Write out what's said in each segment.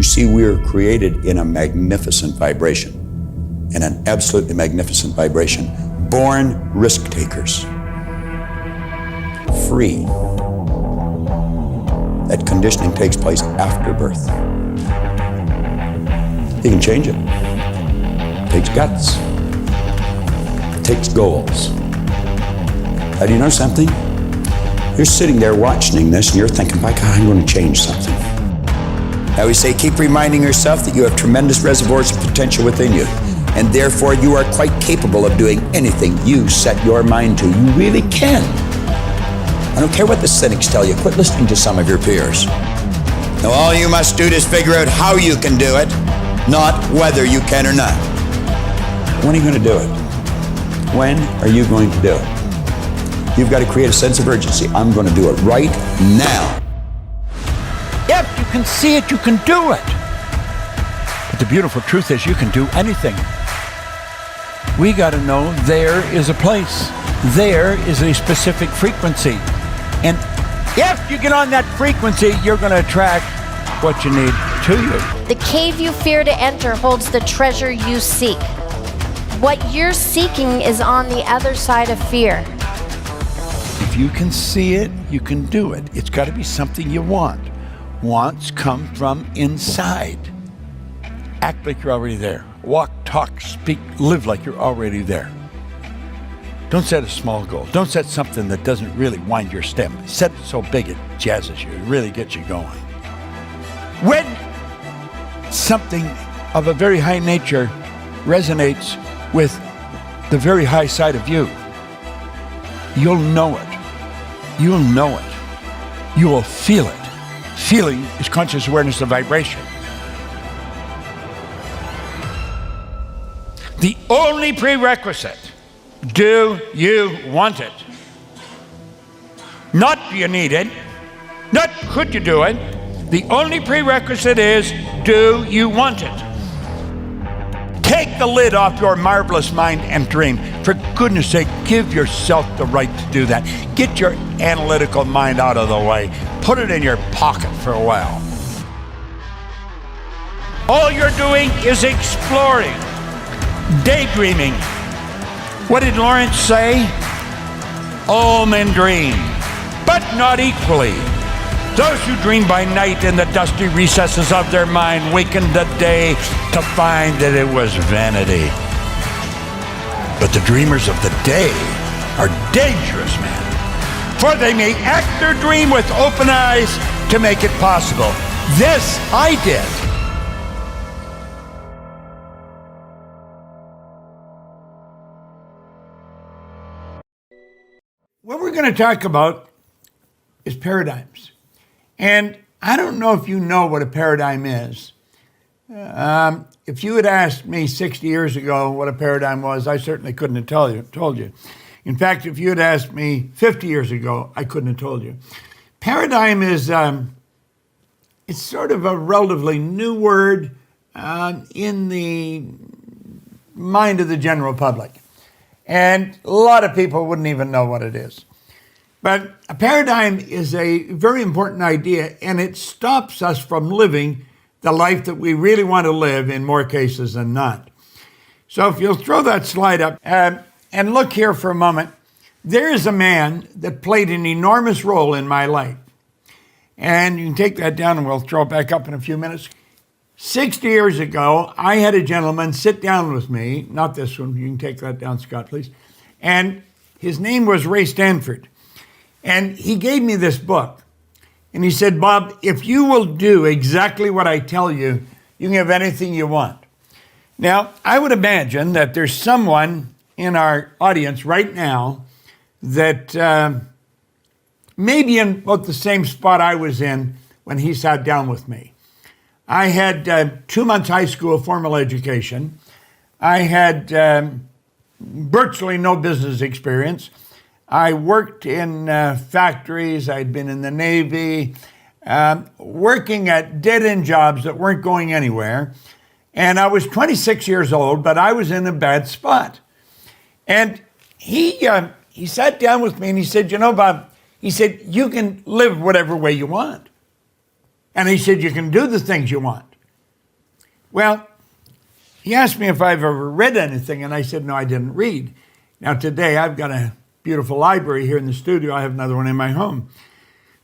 You see, we are created in a magnificent vibration, in an absolutely magnificent vibration. Born risk takers. Free. That conditioning takes place after birth. You can change it. It takes guts. It takes goals. Now, do you know something? You're sitting there watching this and you're thinking, by God, I'm going to change something. Now we say, keep reminding yourself that you have tremendous reservoirs of potential within you, and therefore you are quite capable of doing anything you set your mind to. You really can. I don't care what the cynics tell you. Quit listening to some of your peers. Now all you must do is figure out how you can do it, not whether you can or not. When are you going to do it? When are you going to do it? You've got to create a sense of urgency. I'm going to do it right now. Yep, you can see it, you can do it. But the beautiful truth is you can do anything. We got to know there is a place. There is a specific frequency. And if you get on that frequency, you're going to attract what you need to you. The cave you fear to enter holds the treasure you seek. What you're seeking is on the other side of fear. If you can see it, you can do it. It's got to be something you want. Wants come from inside. Act like you're already there. Walk, talk, speak, live like you're already there. Don't set a small goal. Don't set something that doesn't really wind your step. Set it so big it jazzes you. It really gets you going. When something of a very high nature resonates with the very high side of you, you'll know it. You'll know it. You will feel it. Feeling is conscious awareness of vibration. The only prerequisite, do you want it? Not do you need it, not could you do it. The only prerequisite is, do you want it? Take the lid off your marvelous mind and dream. For goodness sake, give yourself the right to do that. Get your analytical mind out of the way. Put it in your pocket for a while. All you're doing is exploring, daydreaming. What did Lawrence say? All men dream, but not equally. Those who dream by night in the dusty recesses of their mind waken the day to find that it was vanity. But the dreamers of the day are dangerous men, for they may act their dream with open eyes to make it possible. This I did. What we're going to talk about is paradigms. And I don't know if you know what a paradigm is. If you had asked me 60 years ago what a paradigm was, I certainly couldn't have told you. In fact, if you had asked me 50 years ago, I couldn't have told you. Paradigm is it's sort of a relatively new word in the mind of the general public. And a lot of people wouldn't even know what it is. But a paradigm is a very important idea, and it stops us from living the life that we really want to live in more cases than not. So if you'll throw that slide up and look here for a moment, there is a man that played an enormous role in my life. And you can take that down and we'll throw it back up in a few minutes. 60 years ago, I had a gentleman sit down with me, not this one, you can take that down, Scott, please. And his name was Ray Stanford. And he gave me this book. And he said, Bob, if you will do exactly what I tell you, you can have anything you want. Now, I would imagine that there's someone in our audience right now that may be in about the same spot I was in when he sat down with me. I had 2 months high school formal education. I had virtually no business experience. I worked in factories. I'd been in the Navy, working at dead-end jobs that weren't going anywhere. And I was 26 years old, but I was in a bad spot. And he sat down with me and he said, you know, Bob, he said, you can live whatever way you want. And he said, you can do the things you want. Well, he asked me if I've ever read anything, and I said, no, I didn't read. Now, today, I've got a beautiful library here in the studio. I have another one in my home.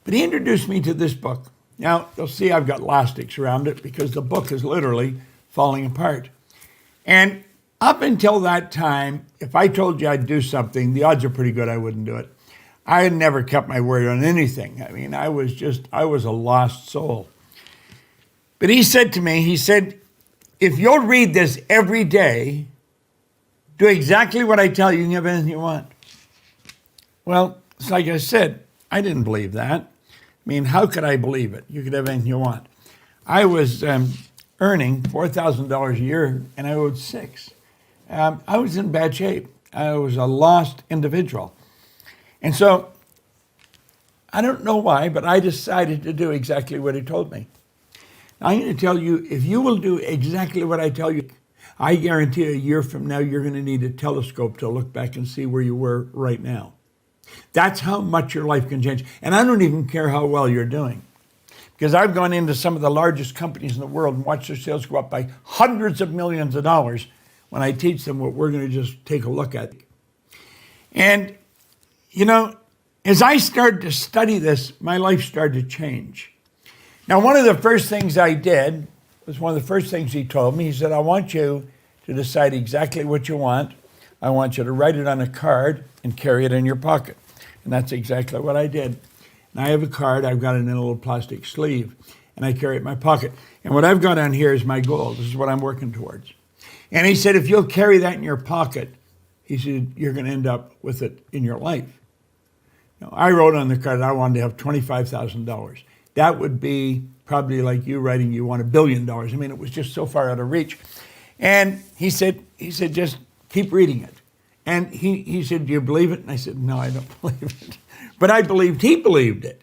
But he introduced me to this book. Now, you'll see I've got elastics around it because the book is literally falling apart. And up until that time, if I told you I'd do something, the odds are pretty good I wouldn't do it. I had never kept my word on anything. I mean, I was a lost soul. But he said to me, he said, if you'll read this every day, do exactly what I tell you, you can have anything you want. Well, it's like I said, I didn't believe that. I mean, how could I believe it? You could have anything you want. I was earning $4,000 a year, and I owed $6,000. I was in bad shape. I was a lost individual. And so, I don't know why, but I decided to do exactly what he told me. Now, I'm going to tell you, if you will do exactly what I tell you, I guarantee a year from now, you're going to need a telescope to look back and see where you were right now. That's how much your life can change. And I don't even care how well you're doing. Because I've gone into some of the largest companies in the world and watched their sales go up by hundreds of millions of dollars when I teach them what we're going to just take a look at. And, you know, as I started to study this, my life started to change. Now, one of the first things I did was one of the first things he told me. He said, I want you to decide exactly what you want. I want you to write it on a card and carry it in your pocket. And that's exactly what I did. And I have a card. I've got it in a little plastic sleeve, and I carry it in my pocket. And what I've got on here is my goal. This is what I'm working towards. And he said, if you'll carry that in your pocket, he said, you're going to end up with it in your life. Now, I wrote on the card I wanted to have $25,000. That would be probably like you writing you want $1 billion. I mean, it was just so far out of reach. And he said, just keep reading it. And he said, do you believe it? And I said, no, I don't believe it. But I believed he believed it.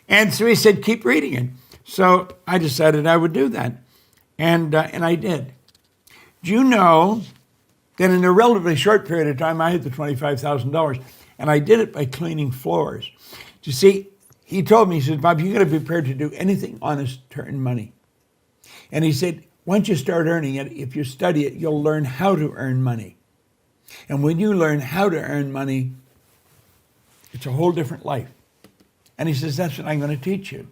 And so he said, keep reading it. So I decided I would do that. And I did. Do you know that in a relatively short period of time, I had the $25,000, and I did it by cleaning floors. You see, he told me, he said, Bob, you got to be prepared to do anything honest to earn money. And he said, once you start earning it, if you study it, you'll learn how to earn money. And when you learn how to earn money, it's a whole different life. And he says, that's what I'm going to teach you.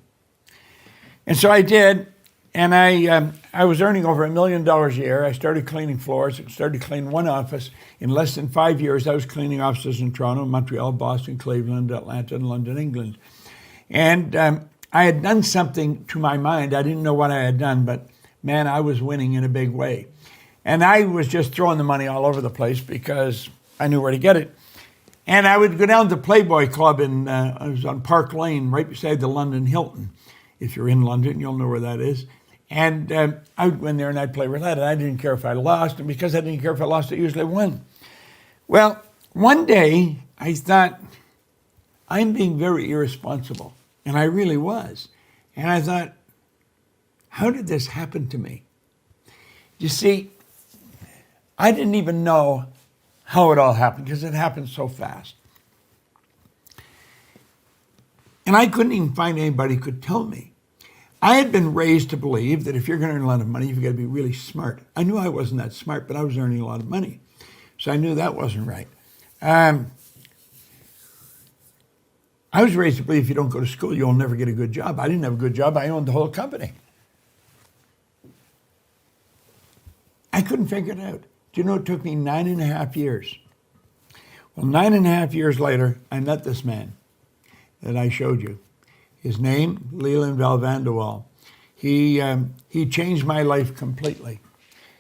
And so I did. And I was earning over $1 million a year. I started cleaning floors. I started cleaning one office. In less than 5 years, I was cleaning offices in Toronto, Montreal, Boston, Cleveland, Atlanta, and London, England. And I had done something to my mind. I didn't know what I had done, but man, I was winning in a big way. And I was just throwing the money all over the place because I knew where to get it. And I would go down to the Playboy Club I was on Park Lane, right beside the London Hilton. If you're in London, you'll know where that is. And I would go in there and I'd play roulette. And I didn't care if I lost. And because I didn't care if I lost, I usually won. Well, one day I thought, I'm being very irresponsible. And I really was. And I thought, how did this happen to me? You see, I didn't even know how it all happened because it happened so fast. And I couldn't even find anybody who could tell me. I had been raised to believe that if you're going to earn a lot of money, you've got to be really smart. I knew I wasn't that smart, but I was earning a lot of money. So I knew that wasn't right. I was raised to believe if you don't go to school, you'll never get a good job. I didn't have a good job. I owned the whole company. I couldn't figure it out. Do you know it took me 9.5 years? Well, 9.5 years later, I met this man that I showed you. His name, Leland Valvanderwall. He changed my life completely.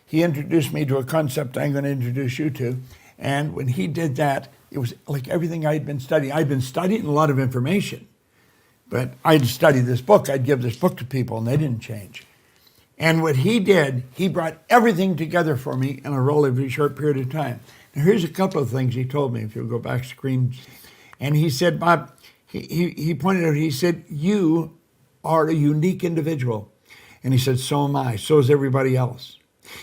He introduced me to a concept I'm going to introduce you to. And when he did that, it was like everything I'd been studying. I'd been studying a lot of information, but I'd studied this book. I'd give this book to people, and they didn't change. And what he did, he brought everything together for me in a relatively short period of time. Now, here's a couple of things he told me, if you'll go back screen. And he said, Bob, he pointed out, he said, you are a unique individual. And he said, so am I. So is everybody else.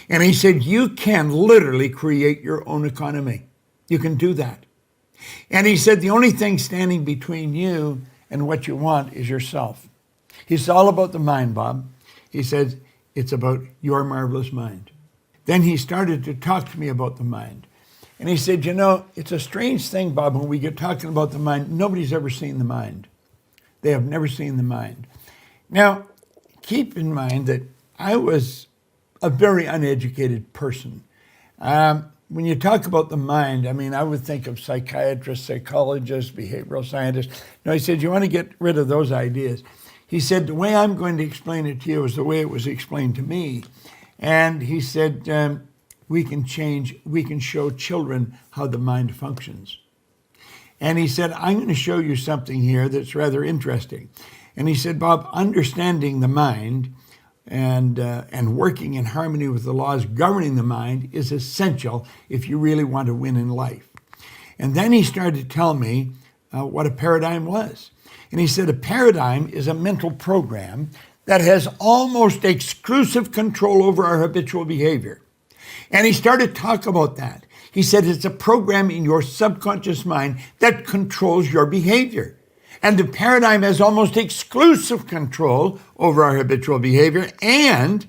And he said, you can literally create your own economy. You can do that. And he said, the only thing standing between you and what you want is yourself. It's all about the mind, Bob. He said, It's about your marvelous mind. Then he started to talk to me about the mind. And he said, it's a strange thing, Bob, when we get talking about the mind, nobody's ever seen the mind. They have never seen the mind. Now, keep in mind that I was a very uneducated person. When you talk about the mind, I would think of psychiatrists, psychologists, behavioral scientists. No, he said, you want to get rid of those ideas. He said, the way I'm going to explain it to you is the way it was explained to me. And he said, we can show children how the mind functions. And he said, I'm going to show you something here that's rather interesting. And he said, Bob, understanding the mind and working in harmony with the laws governing the mind is essential if you really want to win in life. And then he started to tell me what a paradigm was. And he said, a paradigm is a mental program that has almost exclusive control over our habitual behavior. And he started to talk about that. He said it's a program in your subconscious mind that controls your behavior. And the paradigm has almost exclusive control over our habitual behavior, and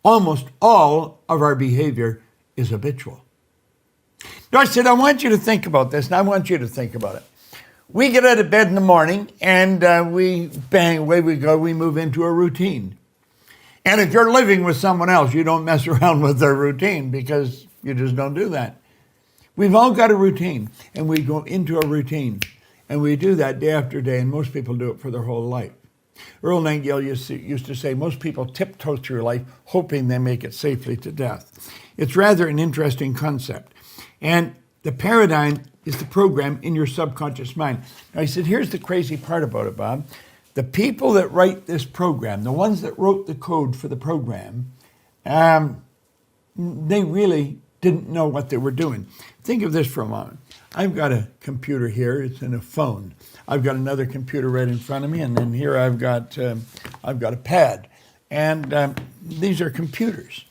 almost all of our behavior is habitual. Now I said, I want you to think about this, and I want you to think about it. We get out of bed in the morning, and we bang, away we go, we move into a routine. And if you're living with someone else, you don't mess around with their routine because you just don't do that. We've all got a routine, and we go into a routine. And we do that day after day, and most people do it for their whole life. Earl Nightingale used to say, most people tiptoe through life hoping they make it safely to death. It's rather an interesting concept. And the paradigm is the program in your subconscious mind. Now, he said, here's the crazy part about it, Bob. The people that write this program, the ones that wrote the code for the program, they really didn't know what they were doing. Think of this for a moment. I've got a computer here. It's in a phone. I've got another computer right in front of me, and then here I've got a pad. And these are computers.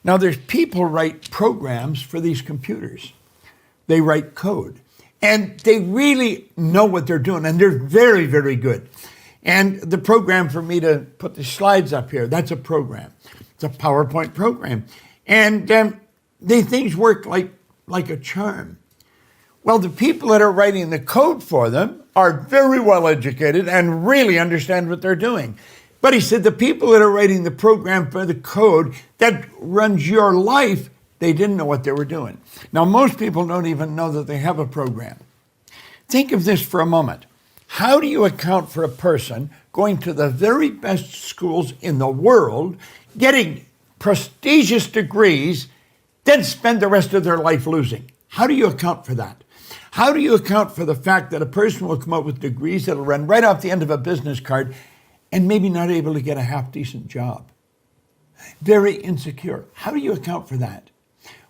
Now, there's people write programs for these computers. They write code. And they really know what they're doing, and they're very, very good. And the program for me to put the slides up here, that's a program. It's a PowerPoint program. And things work like a charm. Well, the people that are writing the code for them are very well educated and really understand what they're doing. But he said the people that are writing the program for the code that runs your life, they didn't know what they were doing. Now, most people don't even know that they have a program. Think of this for a moment. How do you account for a person going to the very best schools in the world, getting prestigious degrees, then spend the rest of their life losing? How do you account for that? How do you account for the fact that a person will come out with degrees that'll run right off the end of a business card and maybe not able to get a half-decent job? Very insecure. How do you account for that?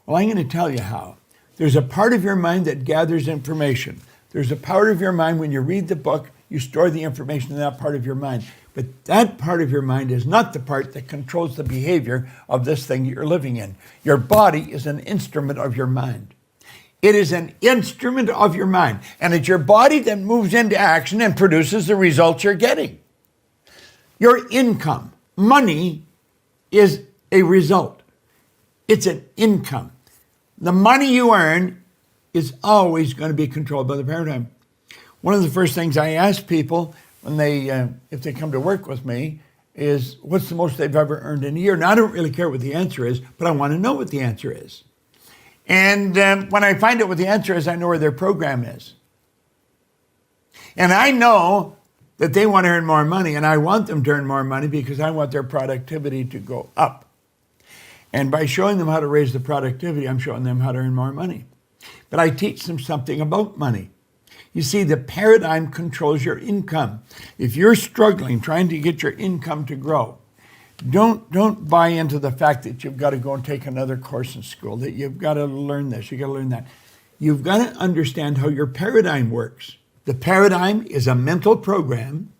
Well, I'm going to tell you how. There's a part of your mind that gathers information. There's a part of your mind when you read the book, you store the information in that part of your mind. But that part of your mind is not the part that controls the behavior of this thing you're living in. Your body is an instrument of your mind. It is an instrument of your mind. And it's your body that moves into action and produces the results you're getting. Your income, money, is a result. It's an income. The money you earn is always going to be controlled by the paradigm. One of the first things I ask people when if they come to work with me is, what's the most they've ever earned in a year? Now, I don't really care what the answer is, but I want to know what the answer is. And when I find out what the answer is, I know where their program is. And I know that they want to earn more money, and I want them to earn more money because I want their productivity to go up. And by showing them how to raise the productivity, I'm showing them how to earn more money. But I teach them something about money. You see, the paradigm controls your income. If you're struggling, trying to get your income to grow, don't buy into the fact that you've got to go and take another course in school, that you've got to learn this, you've got to learn that. You've got to understand how your paradigm works. The paradigm is a mental program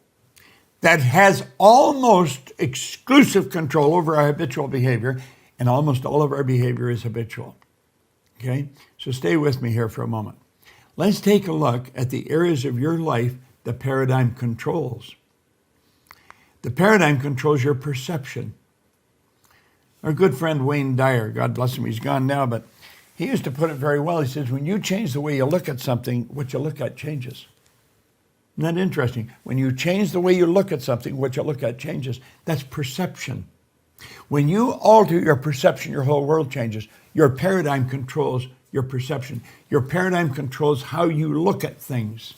that has almost exclusive control over our habitual behavior, and almost all of our behavior is habitual. Okay? So stay with me here for a moment. Let's take a look at the areas of your life the paradigm controls. The paradigm controls your perception. Our good friend Wayne Dyer, God bless him, he's gone now, but he used to put it very well. He says, when you change the way you look at something, what you look at changes. Isn't that interesting? When you change the way you look at something, what you look at changes. That's perception. When you alter your perception, your whole world changes. Your paradigm controls your perception. Your paradigm controls how you look at things.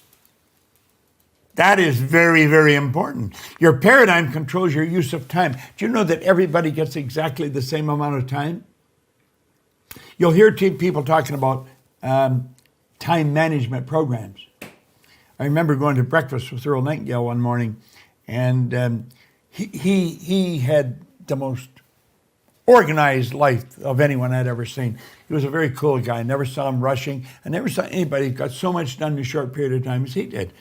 That is very, very important. Your paradigm controls your use of time. Do you know that everybody gets exactly the same amount of time? You'll hear people talking about time management programs. I remember going to breakfast with Earl Nightingale one morning, and he had the most organized life of anyone I'd ever seen. He was a very cool guy. I never saw him rushing. I never saw anybody who got so much done in a short period of time as he did.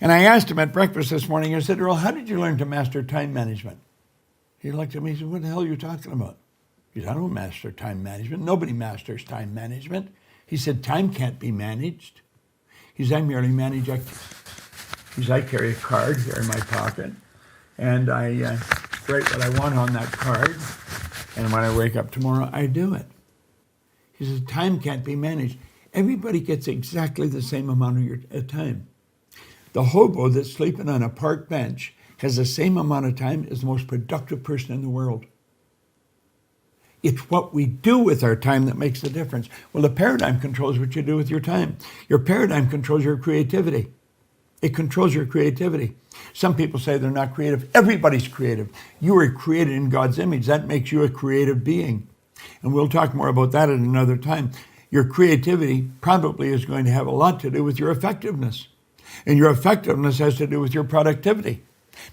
And I asked him at breakfast this morning, I said, Earl, how did you learn to master time management? He looked at me and said, what the hell are you talking about? He said, I don't master time management. Nobody masters time management. He said, time can't be managed. He said, I merely manage activity. He said, I carry a card here in my pocket, and I write what I want on that card, and when I wake up tomorrow, I do it. He says, time can't be managed. Everybody gets exactly the same amount of your time. The hobo that's sleeping on a park bench has the same amount of time as the most productive person in the world. It's what we do with our time that makes the difference. Well, the paradigm controls what you do with your time. Your paradigm controls your creativity. It controls your creativity. Some people say they're not creative. Everybody's creative. You were created in God's image. That makes you a creative being. And we'll talk more about that at another time. Your creativity probably is going to have a lot to do with your effectiveness. And your effectiveness has to do with your productivity.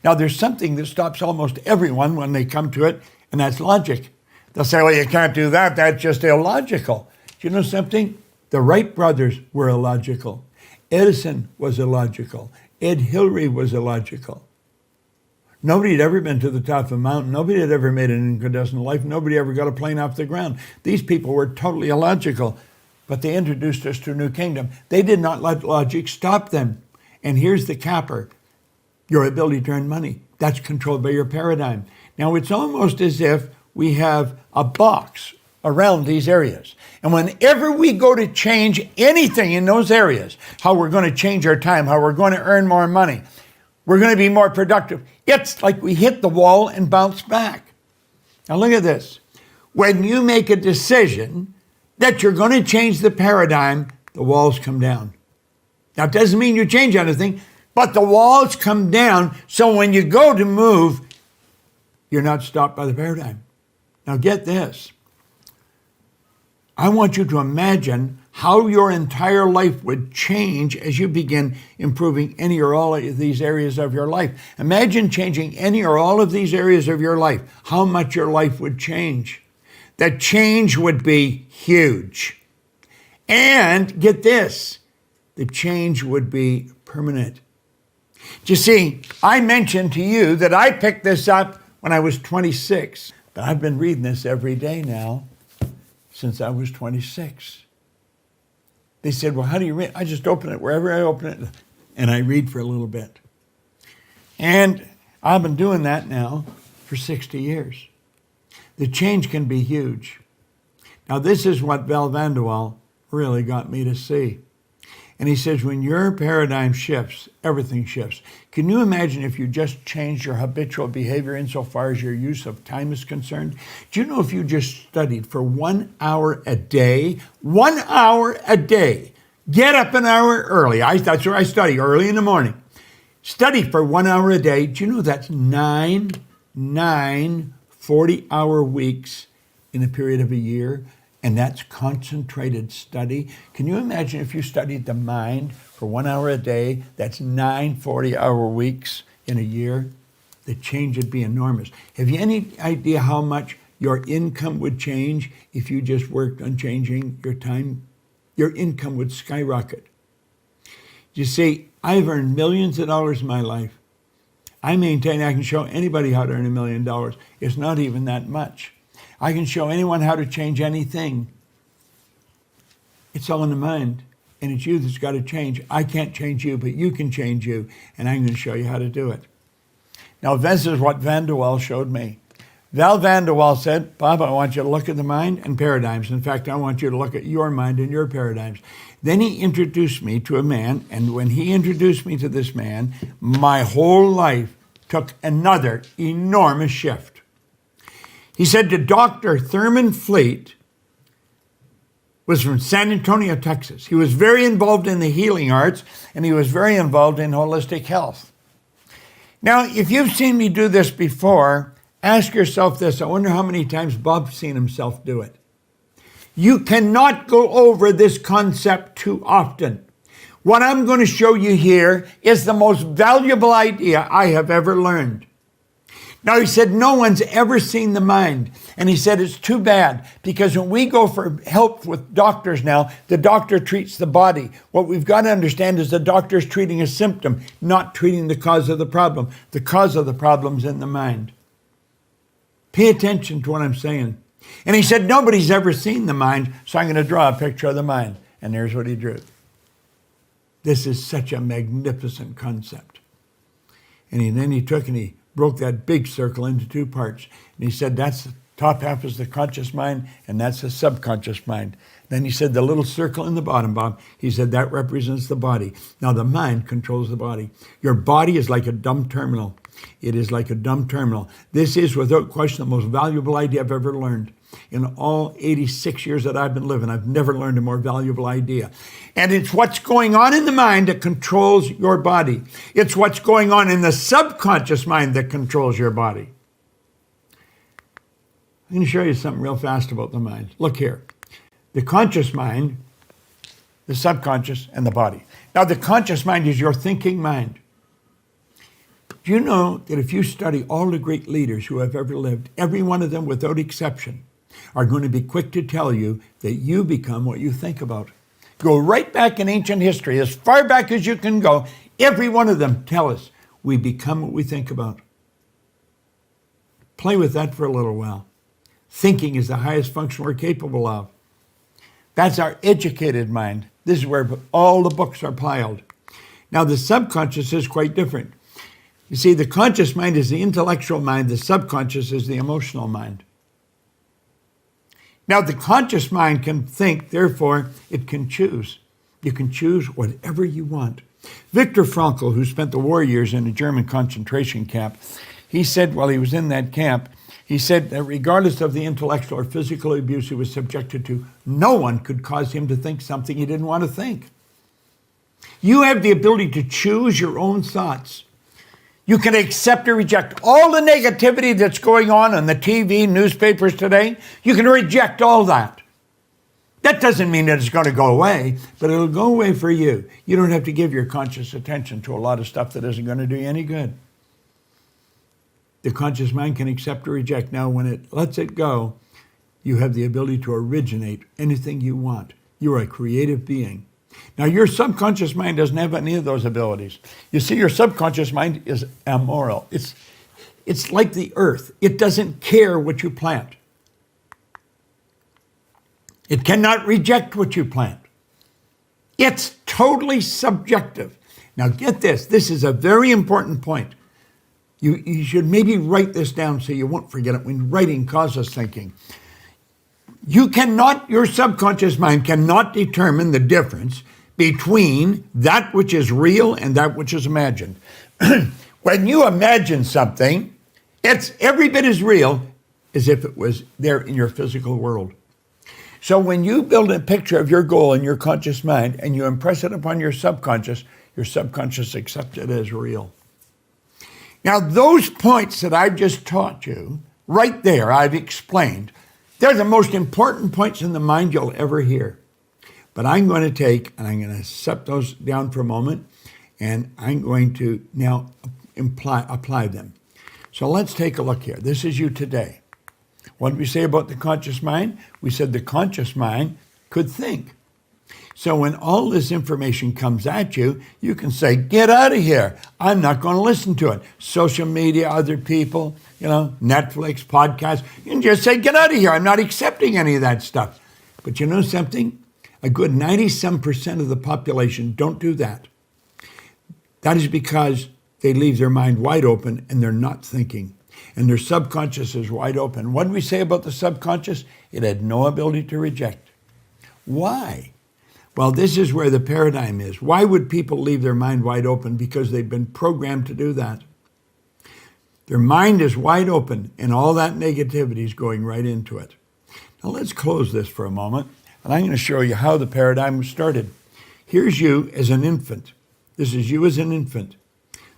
Now, there's something that stops almost everyone when they come to it, and that's logic. They'll say, well, you can't do that. That's just illogical. Do you know something? The Wright brothers were illogical. Edison was illogical. Ed Hillary was illogical. Nobody had ever been to the top of a mountain. Nobody had ever made an incandescent light. Nobody ever got a plane off the ground. These people were totally illogical, but they introduced us to a new kingdom. They did not let logic stop them. And here's the capper. Your ability to earn money. That's controlled by your paradigm. Now, it's almost as if we have a box around these areas. And whenever we go to change anything in those areas, how we're going to change our time, how we're going to earn more money, we're going to be more productive, it's like we hit the wall and bounce back. Now look at this. When you make a decision that you're going to change the paradigm, the walls come down. Now it doesn't mean you change anything, but the walls come down, so when you go to move, you're not stopped by the paradigm. Now get this. I want you to imagine how your entire life would change as you begin improving any or all of these areas of your life. Imagine changing any or all of these areas of your life, how much your life would change. The change would be huge. And get this, the change would be permanent. You see, I mentioned to you that I picked this up when I was 26. But I've been reading this every day now since I was 26. They said, well, how do you read? I just open it wherever I open it, and I read for a little bit. And I've been doing that now for 60 years. The change can be huge. Now, this is what Val Vanderwall really got me to see. And he says, when your paradigm shifts, everything shifts. Can you imagine if you just changed your habitual behavior insofar as your use of time is concerned? Do you know if you just studied for 1 hour a day, 1 hour a day, get up an hour early. That's where I study, early in the morning. Study for 1 hour a day. Do you know that's nine 40-hour weeks in a period of a year? And that's concentrated study. Can you imagine if you studied the mind for 1 hour a day? That's 9 40-hour weeks in a year. The change would be enormous. Have you any idea how much your income would change if you just worked on changing your time? Your income would skyrocket. You see, I've earned millions of dollars in my life. I maintain I can show anybody how to earn $1 million. It's not even that much. I can show anyone how to change anything. It's all in the mind, and it's you that's got to change. I can't change you, but you can change you, and I'm going to show you how to do it. Now, this is what Vanderwall showed me. Val Vanderwall said, Bob, I want you to look at the mind and paradigms. In fact, I want you to look at your mind and your paradigms. Then he introduced me to a man, and when he introduced me to this man, my whole life took another enormous shift. He said to Dr. Thurman Fleet, was from San Antonio, Texas. He was very involved in the healing arts, and he was very involved in holistic health. Now, if you've seen me do this before, ask yourself this. I wonder how many times Bob's seen himself do it. You cannot go over this concept too often. What I'm going to show you here is the most valuable idea I have ever learned. Now, he said, no one's ever seen the mind. And he said, it's too bad, because when we go for help with doctors now, the doctor treats the body. What we've got to understand is the doctor's treating a symptom, not treating the cause of the problem. The cause of the problem's in the mind. Pay attention to what I'm saying. And he said, nobody's ever seen the mind, so I'm going to draw a picture of the mind. And there's what he drew. This is such a magnificent concept. And then he took and he broke that big circle into two parts. And he said, that's the top half is the conscious mind, and that's the subconscious mind. Then he said, the little circle in the bottom, Bob, he said, that represents the body. Now, the mind controls the body. Your body is like a dumb terminal. It is like a dumb terminal. This is, without question, the most valuable idea I've ever learned. In all 86 years that I've been living, I've never learned a more valuable idea. And it's what's going on in the mind that controls your body. It's what's going on in the subconscious mind that controls your body. I'm going to show you something real fast about the mind. Look here. The conscious mind, the subconscious, and the body. Now, the conscious mind is your thinking mind. Do you know that if you study all the great leaders who have ever lived, every one of them without exception are going to be quick to tell you that you become what you think about. Go right back in ancient history, as far back as you can go, every one of them tell us we become what we think about. Play with that for a little while. Thinking is the highest function we're capable of. That's our educated mind. This is where all the books are piled. Now, the subconscious is quite different. You see, the conscious mind is the intellectual mind. The subconscious is the emotional mind. Now, the conscious mind can think, therefore, it can choose. You can choose whatever you want. Viktor Frankl, who spent the war years in a German concentration camp, he said while he was in that camp, he said that regardless of the intellectual or physical abuse he was subjected to, no one could cause him to think something he didn't want to think. You have the ability to choose your own thoughts. You can accept or reject all the negativity that's going on the TV, newspapers today. You can reject all that. That doesn't mean that it's going to go away, but it'll go away for you. You don't have to give your conscious attention to a lot of stuff that isn't going to do you any good. The conscious mind can accept or reject. Now, when it lets it go, you have the ability to originate anything you want. You're a creative being. Now, your subconscious mind doesn't have any of those abilities. You see, your subconscious mind is amoral. It's like the earth. It doesn't care what you plant. It cannot reject what you plant. It's totally subjective. Now, get this. This is a very important point. You should maybe write this down so you won't forget it when writing causes thinking. Your subconscious mind cannot determine the difference between that which is real and that which is imagined. When you imagine something, it's every bit as real as if it was there in your physical world. So when you build a picture of your goal in your conscious mind and you impress it upon your subconscious accepts it as real. Now, those points that I've just taught you, right there, I've explained, they're the most important points in the mind you'll ever hear. But I'm going to take, and I'm going to set those down for a moment, and I'm going to now apply them. So let's take a look here. This is you today. What did we say about the conscious mind? We said the conscious mind could think. So when all this information comes at you, you can say, get out of here. I'm not going to listen to it. Social media, other people, Netflix, podcasts. You can just say, get out of here. I'm not accepting any of that stuff. But you know something? A good 90-some% of the population don't do that. That is because they leave their mind wide open and they're not thinking. And their subconscious is wide open. What did we say about the subconscious? It had no ability to reject. Why? Well, this is where the paradigm is. Why would people leave their mind wide open? Because they've been programmed to do that. Their mind is wide open, and all that negativity is going right into it. Now let's close this for a moment, and I'm going to show you how the paradigm was started. Here's you as an infant. This is you as an infant.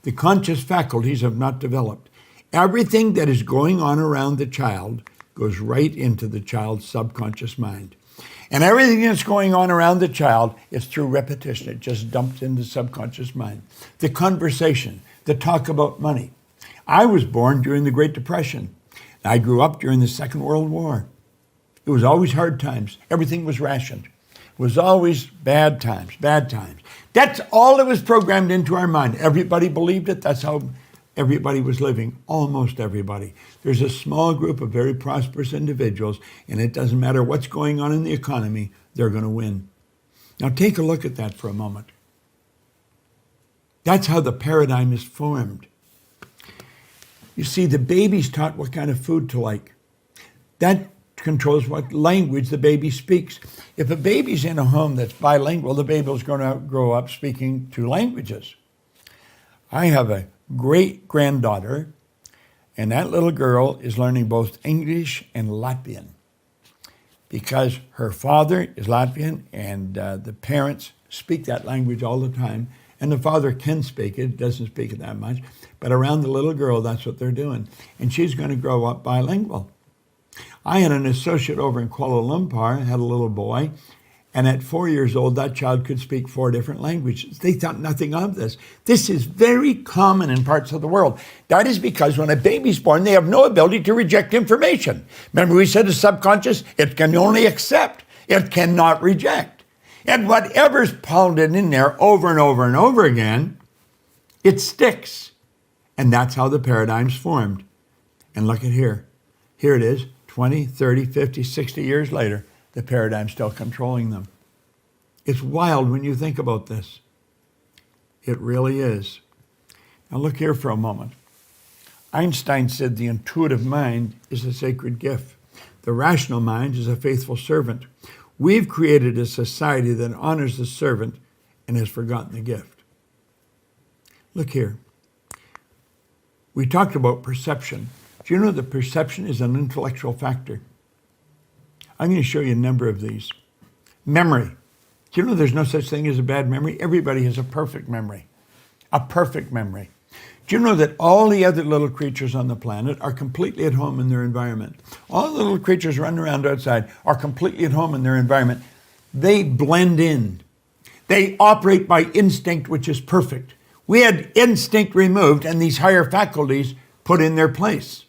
The conscious faculties have not developed. Everything that is going on around the child goes right into the child's subconscious mind. And everything that's going on around the child is through repetition. It just dumps into the subconscious mind. The conversation, the talk about money. I was born during the Great Depression. I grew up during the Second World War. It was always hard times. Everything was rationed. It was always bad times, bad times. That's all that was programmed into our mind. Everybody believed it. That's how everybody was living, almost everybody. There's a small group of very prosperous individuals, and it doesn't matter what's going on in the economy, they're going to win. Now take a look at that for a moment. That's how the paradigm is formed. You see, the baby's taught what kind of food to like. That controls what language the baby speaks. If a baby's in a home that's bilingual, the baby's going to grow up speaking two languages. I have a great-granddaughter, and that little girl is learning both English and Latvian because her father is Latvian, and the parents speak that language all the time, and the father can speak it, doesn't speak it that much, but around the little girl, that's what they're doing, and she's going to grow up bilingual. I had an associate over in Kuala Lumpur, had a little boy, and at 4 years old, that child could speak 4 different languages. They thought nothing of this. This is very common in parts of the world. That is because when a baby's born, they have no ability to reject information. Remember we said the subconscious, it can only accept. It cannot reject. And whatever's pounded in there over and over and over again, it sticks. And that's how the paradigm's formed. And look at here. Here it is, 20, 30, 50, 60 years later. The paradigm's still controlling them. It's wild when you think about this. It really is. Now look here for a moment. Einstein said the intuitive mind is a sacred gift. The rational mind is a faithful servant. We've created a society that honors the servant and has forgotten the gift. Look here. We talked about perception. Do you know that perception is an intellectual factor? I'm going to show you a number of these. Memory. Do you know there's no such thing as a bad memory? Everybody has a perfect memory. A perfect memory. Do you know that all the other little creatures on the planet are completely at home in their environment? All the little creatures running around outside are completely at home in their environment. They blend in. They operate by instinct, which is perfect. We had instinct removed and these higher faculties put in their place.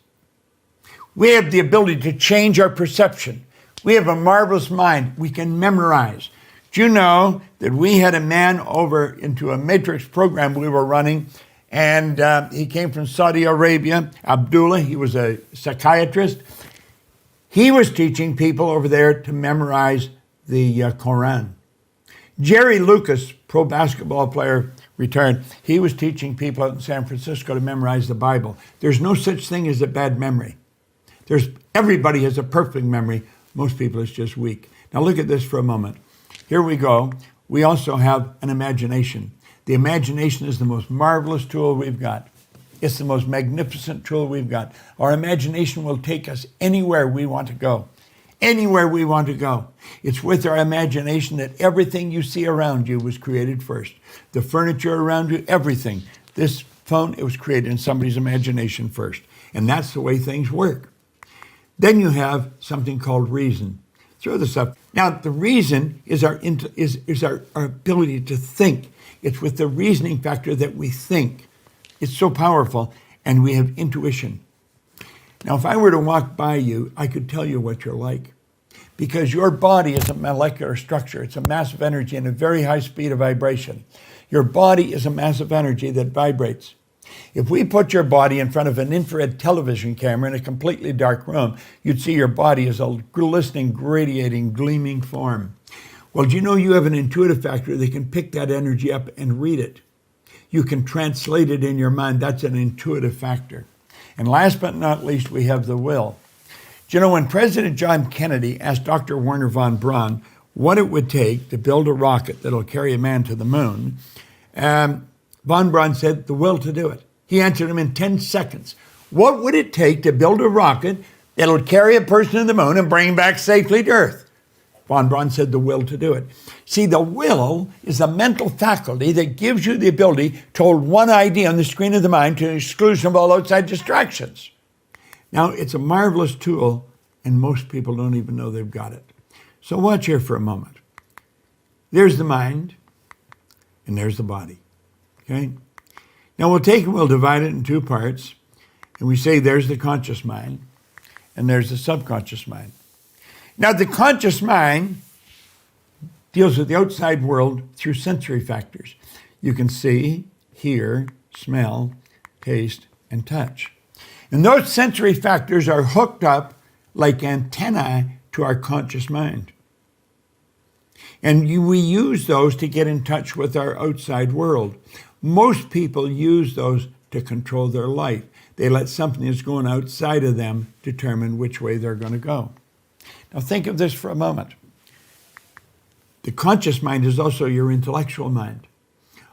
We have the ability to change our perception. We have a marvelous mind. We can memorize. Do you know that we had a man over into a matrix program we were running, and he came from Saudi Arabia, Abdullah. He was a psychiatrist. He was teaching people over there to memorize the Quran. Jerry Lucas, pro basketball player, retired. He was teaching people out in San Francisco to memorize the Bible. There's no such thing as a bad memory. Everybody has a perfect memory. Most people, it's just weak. Now look at this for a moment. Here we go. We also have an imagination. The imagination is the most marvelous tool we've got. It's the most magnificent tool we've got. Our imagination will take us anywhere we want to go. Anywhere we want to go. It's with our imagination that everything you see around you was created first. The furniture around you, everything. This phone, it was created in somebody's imagination first. And that's the way things work. Then you have something called reason. Throw this up. Now, the reason is our ability to think. It's with the reasoning factor that we think. It's so powerful, and we have intuition. Now, if I were to walk by you, I could tell you what you're like. Because your body is a molecular structure. It's a mass of energy and a very high speed of vibration. Your body is a mass of energy that vibrates. If we put your body in front of an infrared television camera in a completely dark room, you'd see your body as a glistening, radiating, gleaming form. Well, do you know you have an intuitive factor that can pick that energy up and read it? You can translate it in your mind. That's an intuitive factor. And last but not least, we have the will. Do you know, when President John Kennedy asked Dr. Wernher von Braun what it would take to build a rocket that'll carry a man to the moon, von Braun said, the will to do it. He answered him in 10 seconds. What would it take to build a rocket that'll carry a person to the moon and bring him back safely to Earth? Von Braun said, the will to do it. See, the will is a mental faculty that gives you the ability to hold one idea on the screen of the mind to the exclusion of all outside distractions. Now, it's a marvelous tool, and most people don't even know they've got it. So watch here for a moment. There's the mind, and there's the body, okay? Now, we'll take and we'll divide it in two parts, and we say there's the conscious mind, and there's the subconscious mind. Now, the conscious mind deals with the outside world through sensory factors. You can see, hear, smell, taste, and touch. And those sensory factors are hooked up like antennae to our conscious mind. And we use those to get in touch with our outside world. Most people use those to control their life. They let something that's going outside of them determine which way they're going to go. Now think of this for a moment. The conscious mind is also your intellectual mind.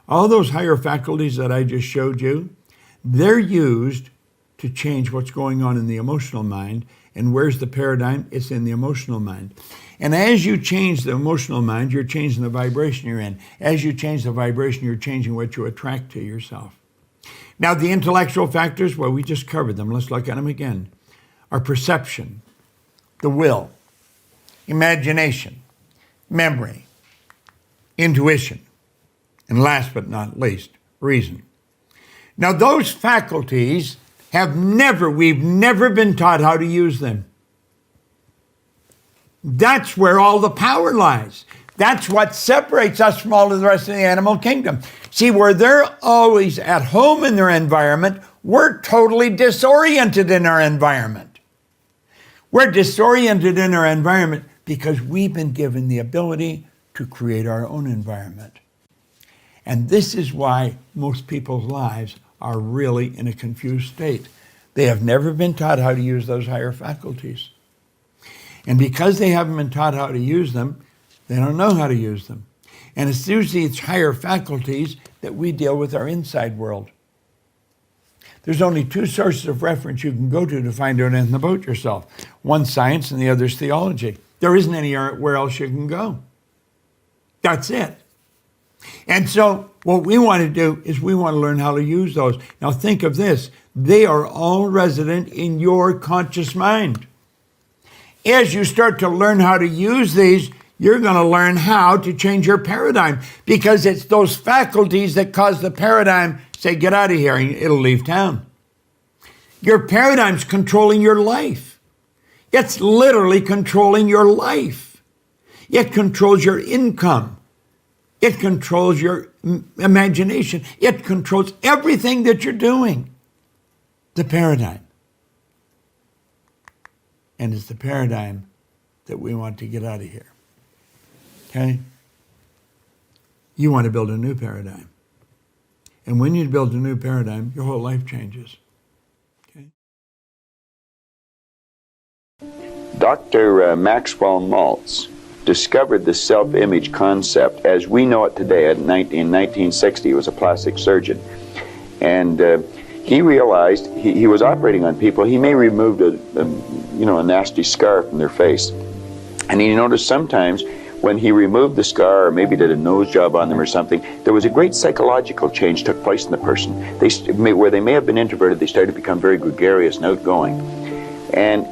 All those higher faculties that I just showed you, they're used to change what's going on in the emotional mind. And where's the paradigm? It's in the emotional mind. And as you change the emotional mind, you're changing the vibration you're in. As you change the vibration, you're changing what you attract to yourself. Now, the intellectual factors, well, we just covered them. Let's look at them again. Our perception, the will, imagination, memory, intuition, and last but not least, reason. Now, those faculties we've never been taught how to use them. That's where all the power lies. That's what separates us from all of the rest of the animal kingdom. See, where they're always at home in their environment, we're totally disoriented in our environment. We're disoriented in our environment because we've been given the ability to create our own environment. And this is why most people's lives are really in a confused state. They have never been taught how to use those higher faculties. And because they haven't been taught how to use them, they don't know how to use them. And it's usually these higher faculties that we deal with our inside world. There's only two sources of reference you can go to find out anything about yourself. One's science and the other's theology. There isn't anywhere else you can go. That's it. And so what we want to do is we want to learn how to use those. Now think of this. They are all resident in your conscious mind. As you start to learn how to use these, you're going to learn how to change your paradigm, because it's those faculties that cause the paradigm, say, get out of here, and it'll leave town. Your paradigm's controlling your life. It's literally controlling your life. It controls your income. It controls your imagination. It controls everything that you're doing. The paradigm. And it's the paradigm that we want to get out of here. Okay? You want to build a new paradigm. And when you build a new paradigm, your whole life changes. Okay? Dr. Maxwell Maltz discovered the self-image concept as we know it today. In 1960, he was a plastic surgeon. And he realized he was operating on people. He may remove a nasty scar from their face. And he noticed sometimes when he removed the scar or maybe did a nose job on them or something, there was a great psychological change took place in the person. Where they may have been introverted, they started to become very gregarious and outgoing. And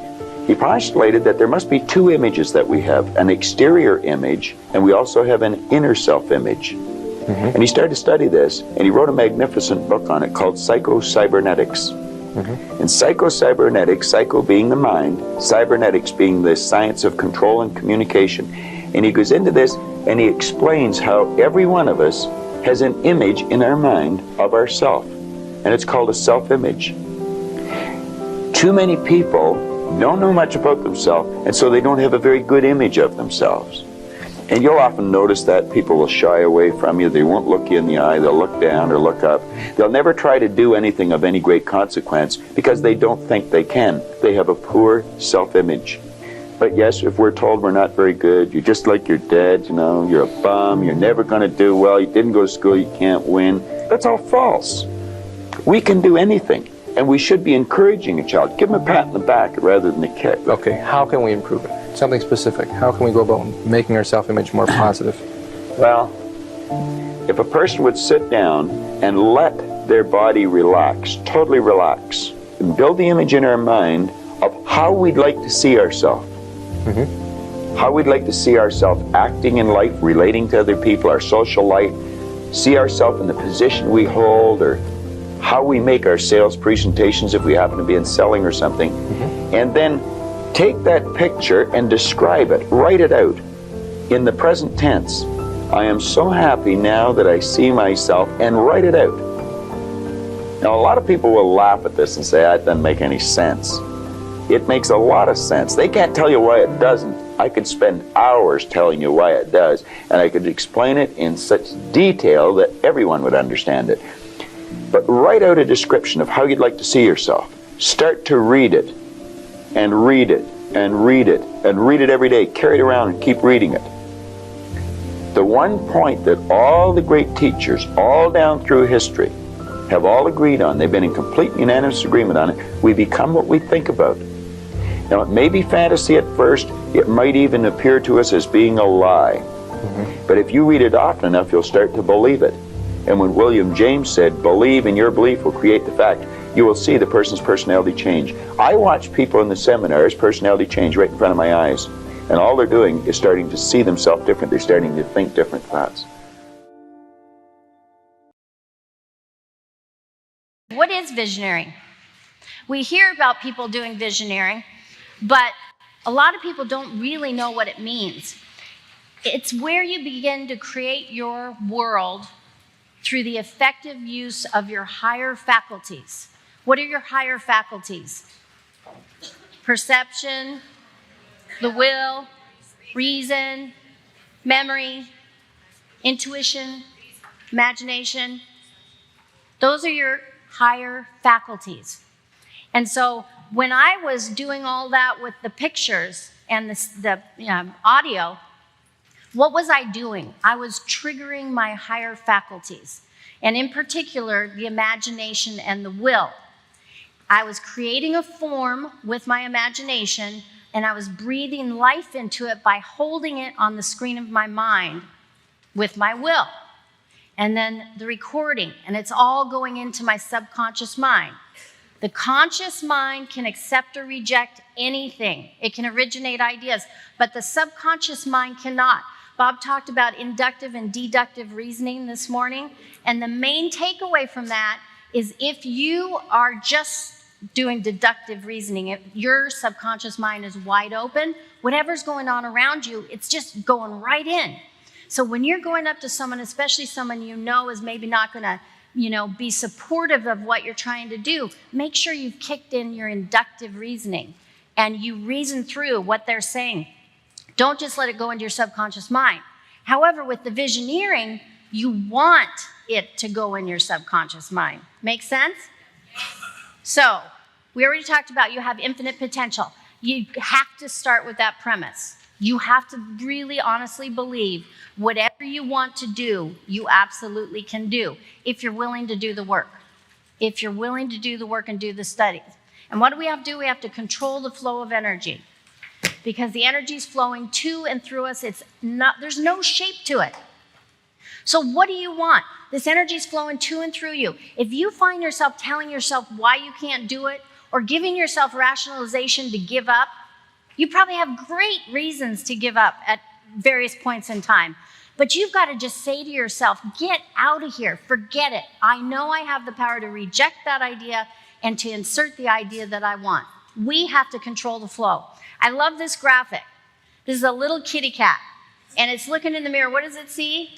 he postulated that there must be two images that we have, an exterior image, and we also have an inner self-image. Mm-hmm. And he started to study this, and he wrote a magnificent book on it called Psycho-Cybernetics. Mm-hmm. And psycho-cybernetics, psycho being the mind, cybernetics being the science of control and communication. And he goes into this, and he explains how every one of us has an image in our mind of ourself, and it's called a self-image. Too many people don't know much about themselves, and so they don't have a very good image of themselves. And you'll often notice that people will shy away from you. They won't look you in the eye. They'll look down or look up. They'll never try to do anything of any great consequence because they don't think they can. They have a poor self-image. But yes, if we're told we're not very good, you're just like your dad, you know, you're a bum, you're never going to do well, you didn't go to school, you can't win. That's all false. We can do anything, and we should be encouraging a child. Give them a pat on the back rather than a kick. Okay, how can we improve it? Something specific. How can we go about making our self-image more positive? Well, if a person would sit down and let their body relax, totally relax, and build the image in our mind of how we'd like to see ourselves. How we'd like to see ourselves acting in life, relating to other people, our social life, see ourselves in the position we hold, or how we make our sales presentations if we happen to be in selling or something. And then take that picture and describe it, write it out in the present tense. I am so happy now that I see myself, and write it out. Now, a lot of people will laugh at this and say, that doesn't make any sense. It makes a lot of sense. They can't tell you why it doesn't. I could spend hours telling you why it does, and I could explain it in such detail that everyone would understand it. But write out a description of how you'd like to see yourself. Start to read it, and read it, and read it, and read it every day. Carry it around and keep reading it. The one point that all the great teachers, all down through history, have all agreed on, they've been in complete unanimous agreement on it, we become what we think about. Now, it may be fantasy at first, it might even appear to us as being a lie. But if you read it often enough, you'll start to believe it. And when William James said, believe and your belief will create the fact, you will see the person's personality change. I watch people in the seminars, personality change right in front of my eyes. And all they're doing is starting to see themselves different. They're starting to think different thoughts. What is visioneering? We hear about people doing visioneering, but a lot of people don't really know what it means. It's where you begin to create your world through the effective use of your higher faculties. What are your higher faculties? Perception, the will, reason, memory, intuition, imagination. Those are your higher faculties. And so when I was doing all that with the pictures and the audio, what was I doing? I was triggering my higher faculties, and in particular, the imagination and the will. I was creating a form with my imagination, and I was breathing life into it by holding it on the screen of my mind with my will. And then the recording, and it's all going into my subconscious mind. The conscious mind can accept or reject anything. It can originate ideas, but the subconscious mind cannot. Bob talked about inductive and deductive reasoning this morning, and the main takeaway from that is if you are just doing deductive reasoning, if your subconscious mind is wide open, whatever's going on around you, it's just going right in. So when you're going up to someone, especially someone you know is maybe not going to, be supportive of what you're trying to do, make sure you've kicked in your inductive reasoning and you reason through what they're saying. Don't just let it go into your subconscious mind. However, with the visioneering, you want it to go in your subconscious mind. Make sense? So, we already talked about you have infinite potential. You have to start with that premise. You have to really honestly believe whatever you want to do, you absolutely can do if you're willing to do the work. If you're willing to do the work and do the studies. And what do we have to do? We have to control the flow of energy. Because the energy is flowing to and through us, there's no shape to it. So what do you want? This energy is flowing to and through you. If you find yourself telling yourself why you can't do it, or giving yourself rationalization to give up, you probably have great reasons to give up at various points in time. But you've got to just say to yourself, get out of here, forget it. I know I have the power to reject that idea and to insert the idea that I want. We have to control the flow. I love this graphic. This is a little kitty cat, and it's looking in the mirror. What does it see?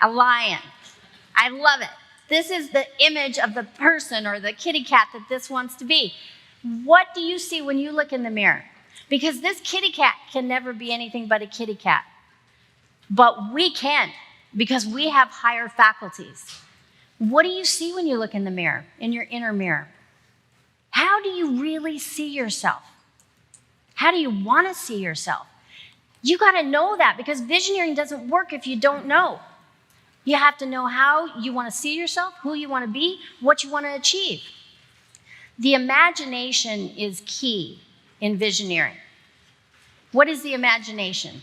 A lion. I love it. This is the image of the person or the kitty cat that this wants to be. What do you see when you look in the mirror? Because this kitty cat can never be anything but a kitty cat. But we can, because we have higher faculties. What do you see when you look in the mirror, in your inner mirror? How do you really see yourself? How do you want to see yourself? You got to know that, because visioneering doesn't work if you don't know. You have to know how you want to see yourself, who you want to be, what you want to achieve. The imagination is key in visioneering. What is the imagination?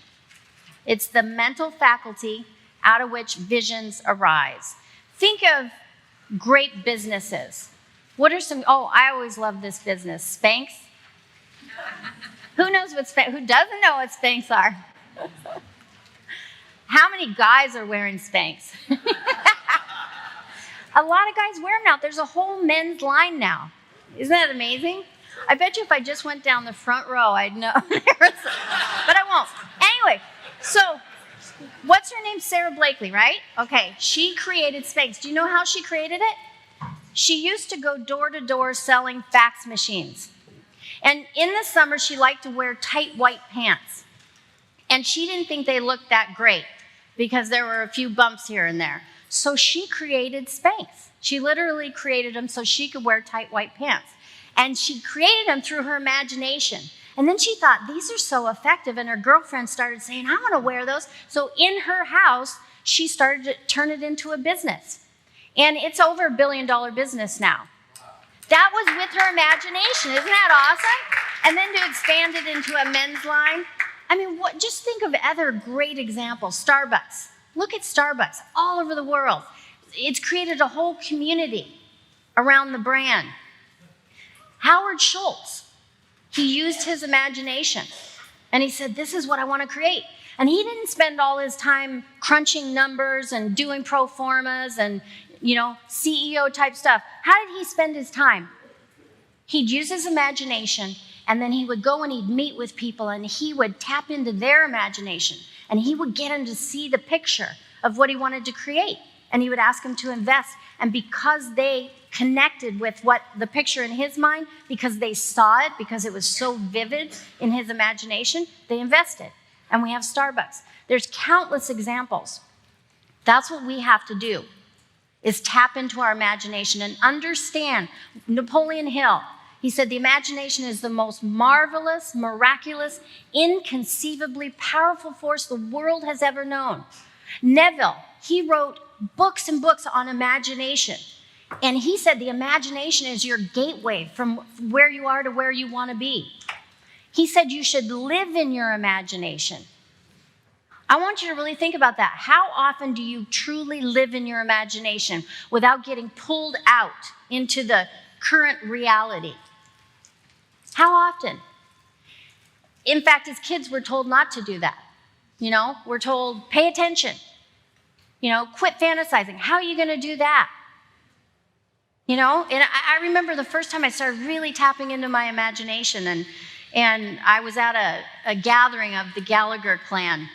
It's the mental faculty out of which visions arise. Think of great businesses. What are some, I always love this business, Spanx. Who knows what Spanx, who doesn't know what Spanx are? How many guys are wearing Spanx? A lot of guys wear them now. There's a whole men's line now. Isn't that amazing? I bet you if I just went down the front row, I'd know. But I won't. Anyway, so what's her name? Sarah Blakely, right? Okay, she created Spanx. Do you know how she created it? She used to go door to door selling fax machines. And in the summer, she liked to wear tight white pants. And she didn't think they looked that great because there were a few bumps here and there. So she created Spanx. She literally created them so she could wear tight white pants. And she created them through her imagination. And then she thought, these are so effective. And her girlfriend started saying, I want to wear those. So in her house, she started to turn it into a business. And it's over $1 billion business now. That was with her imagination. Isn't that awesome? And then to expand it into a men's line. I mean, just think of other great examples. Starbucks. Look at Starbucks all over the world. It's created a whole community around the brand. Howard Schultz, he used his imagination. And he said, this is what I want to create. And he didn't spend all his time crunching numbers and doing pro formas and, CEO type stuff. How did he spend his time? He'd use his imagination, and then he would go and he'd meet with people, and he would tap into their imagination, and he would get them to see the picture of what he wanted to create, and he would ask them to invest. And because they connected with what the picture in his mind, because they saw it, because it was so vivid in his imagination, they invested. And we have Starbucks. There's countless examples. That's what we have to do, is tap into our imagination and understand. Napoleon Hill, he said, the imagination is the most marvelous, miraculous, inconceivably powerful force the world has ever known. Neville, he wrote books and books on imagination. And he said the imagination is your gateway from where you are to where you want to be. He said you should live in your imagination. I want you to really think about that. How often do you truly live in your imagination without getting pulled out into the current reality? How often? In fact, as kids, we're told not to do that. We're told, pay attention. Quit fantasizing. How are you going to do that? And I remember the first time I started really tapping into my imagination, and I was at a gathering of the Gallagher clan.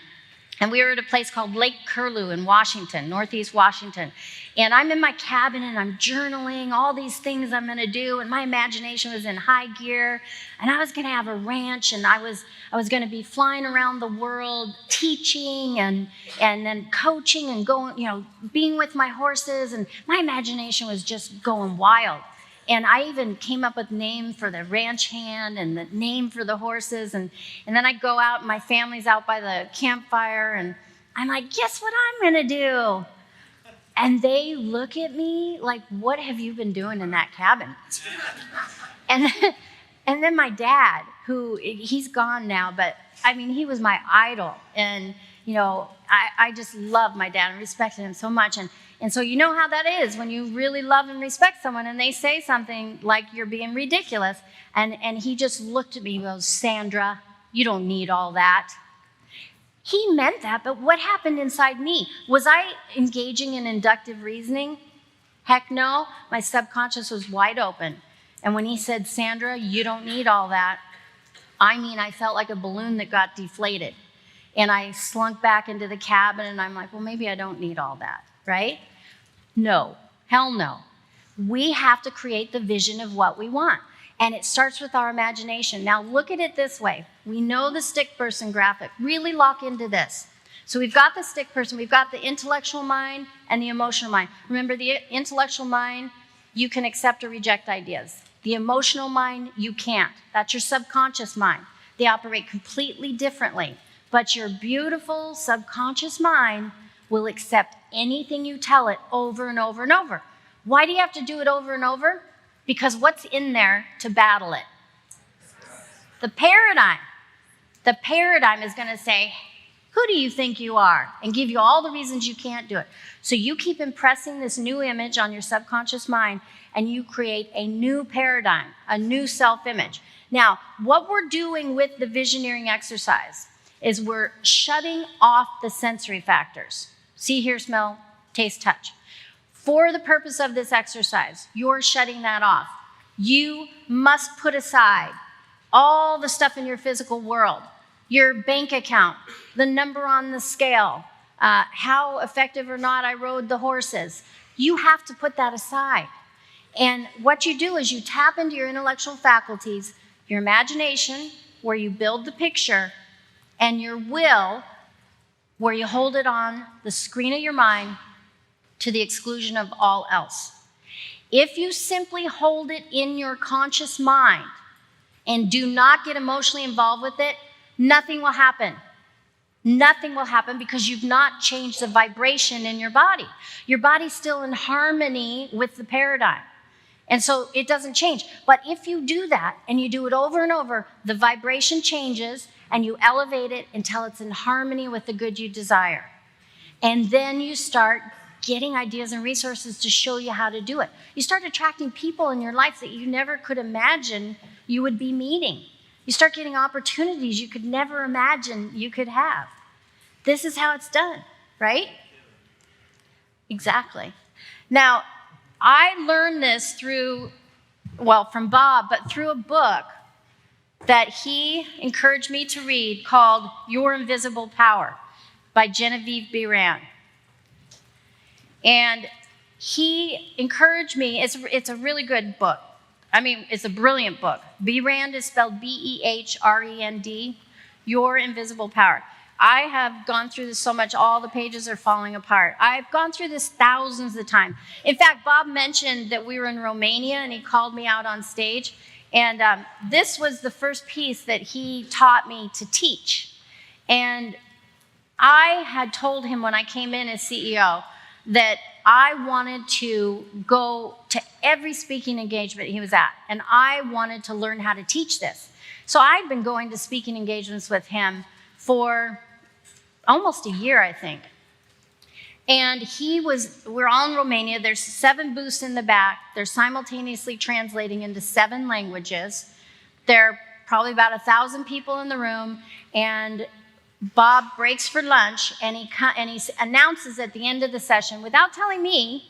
And we were at a place called Lake Curlew in Washington, Northeast Washington. And I'm in my cabin and I'm journaling all these things I'm going to do. And my imagination was in high gear. And I was going to have a ranch, and I was going to be flying around the world teaching and then coaching and going, being with my horses. And my imagination was just going wild. And I even came up with a name for the ranch hand and the name for the horses. And then I go out, and my family's out by the campfire, and I'm like, guess what I'm going to do? And they look at me like, what have you been doing in that cabin? And then my dad, who, he's gone now, but I mean, he was my idol. And, I just love my dad and respected him so much. And so you know how that is when you really love and respect someone and they say something like you're being ridiculous. And he just looked at me and goes, Sandra, you don't need all that. He meant that, but what happened inside me? Was I engaging in inductive reasoning? Heck no. My subconscious was wide open. And when he said, Sandra, you don't need all that, I felt like a balloon that got deflated. And I slunk back into the cabin, and I'm like, well, maybe I don't need all that, right? No, hell no. We have to create the vision of what we want. And it starts with our imagination. Now look at it this way. We know the stick person graphic. Really lock into this. So we've got the stick person, we've got the intellectual mind and the emotional mind. Remember, the intellectual mind, you can accept or reject ideas. The emotional mind, you can't. That's your subconscious mind. They operate completely differently. But your beautiful subconscious mind will accept anything you tell it over and over and over. Why do you have to do it over and over? Because what's in there to battle it? The paradigm. The paradigm is going to say, who do you think you are? And give you all the reasons you can't do it. So you keep impressing this new image on your subconscious mind, and you create a new paradigm, a new self-image. Now, what we're doing with the visioneering exercise is we're shutting off the sensory factors. See, hear, smell, taste, touch. For the purpose of this exercise, you're shutting that off. You must put aside all the stuff in your physical world, your bank account, the number on the scale, how effective or not I rode the horses. You have to put that aside. And what you do is you tap into your intellectual faculties, your imagination, where you build the picture, and your will, where you hold it on the screen of your mind to the exclusion of all else. If you simply hold it in your conscious mind and do not get emotionally involved with it, nothing will happen. Nothing will happen because you've not changed the vibration in your body. Your body's still in harmony with the paradigm. And so it doesn't change. But if you do that and you do it over and over, the vibration changes and you elevate it until it's in harmony with the good you desire. And then you start getting ideas and resources to show you how to do it. You start attracting people in your life that you never could imagine you would be meeting. You start getting opportunities you could never imagine you could have. This is how it's done, right? Exactly. Now, I learned this from Bob, but through a book that he encouraged me to read called Your Invisible Power by Genevieve B. Rand. And he encouraged me, it's a really good book. I mean, it's a brilliant book. B. Rand is spelled B-E-H-R-E-N-D, Your Invisible Power. I have gone through this so much, all the pages are falling apart. I've gone through this thousands of times. In fact, Bob mentioned that we were in Romania and he called me out on stage. And this was the first piece that he taught me to teach. And I had told him when I came in as CEO that I wanted to go to every speaking engagement he was at. And I wanted to learn how to teach this. So I'd been going to speaking engagements with him for almost a year, I think. And we're all in Romania. There's 7 booths in the back. They're simultaneously translating into 7 languages. There are probably about 1,000 people in the room. And Bob breaks for lunch, and he announces at the end of the session, without telling me,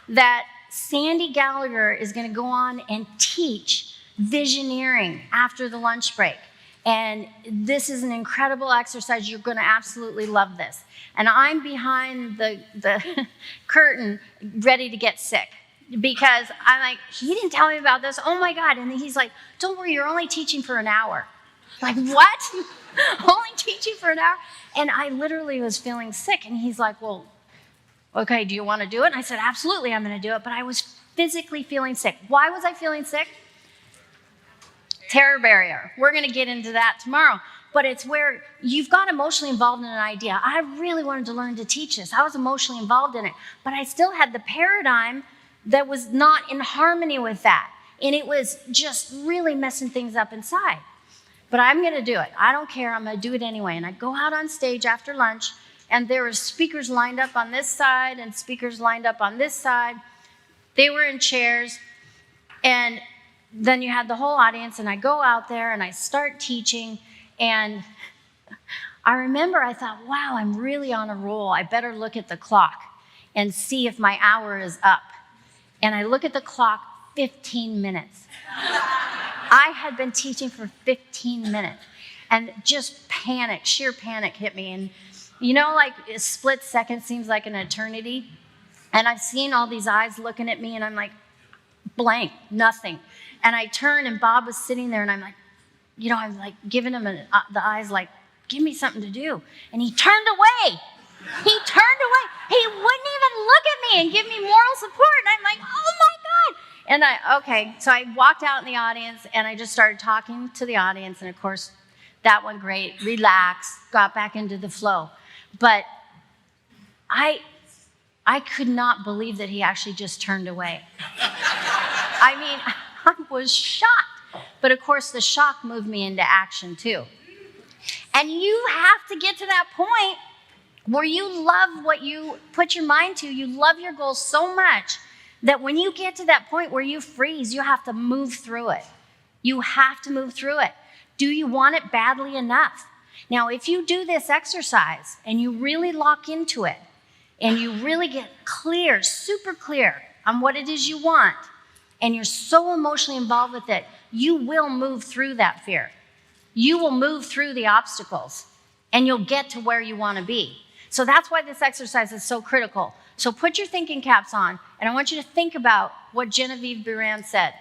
that Sandy Gallagher is going to go on and teach visioneering after the lunch break. And this is an incredible exercise. You're going to absolutely love this. And I'm behind the curtain ready to get sick because I'm like, he didn't tell me about this. Oh, my God. And he's like, don't worry, you're only teaching for an hour. Like, what? Only teaching for an hour? And I literally was feeling sick. And he's like, well, okay, do you want to do it? And I said, absolutely, I'm going to do it. But I was physically feeling sick. Why was I feeling sick? Terror barrier. We're going to get into that tomorrow. But it's where you've got emotionally involved in an idea. I really wanted to learn to teach this. I was emotionally involved in it. But I still had the paradigm that was not in harmony with that. And it was just really messing things up inside. But I'm going to do it. I don't care. I'm going to do it anyway. And I go out on stage after lunch, and there were speakers lined up on this side and speakers lined up on this side. They were in chairs. And then you had the whole audience, and I go out there, and I start teaching. And I remember I thought, wow, I'm really on a roll. I better look at the clock and see if my hour is up. And I look at the clock, 15 minutes. I had been teaching for 15 minutes, and just panic, sheer panic hit me. And you know, like a split second seems like an eternity. And I've seen all these eyes looking at me, and I'm like, blank, nothing. And I turn, and Bob was sitting there, and I'm like, you know, I'm like giving him the eyes like, give me something to do. And he turned away. He turned away. He wouldn't even look at me and give me moral support. And I'm like, oh my God. And so I walked out in the audience and I just started talking to the audience. And of course, that went great, relaxed, got back into the flow. But I could not believe that he actually just turned away. I mean, I was shocked. But of course, the shock moved me into action too. And you have to get to that point where you love what you put your mind to. You love your goals so much that when you get to that point where you freeze, you have to move through it. You have to move through it. Do you want it badly enough? Now, if you do this exercise and you really lock into it and you really get clear, super clear on what it is you want, and you're so emotionally involved with it, you will move through that fear. You will move through the obstacles and you'll get to where you want to be. So that's why this exercise is so critical. So put your thinking caps on, and I want you to think about what Genevieve Buran said.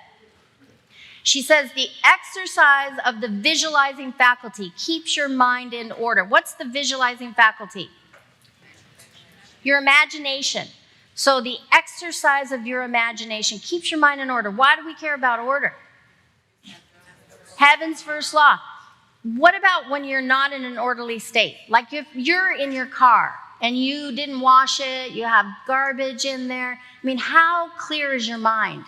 She says, the exercise of the visualizing faculty keeps your mind in order. What's the visualizing faculty? Your imagination. So the exercise of your imagination keeps your mind in order. Why do we care about order? Heaven's first law. What about when you're not in an orderly state? Like if you're in your car and you didn't wash it, you have garbage in there. I mean, how clear is your mind?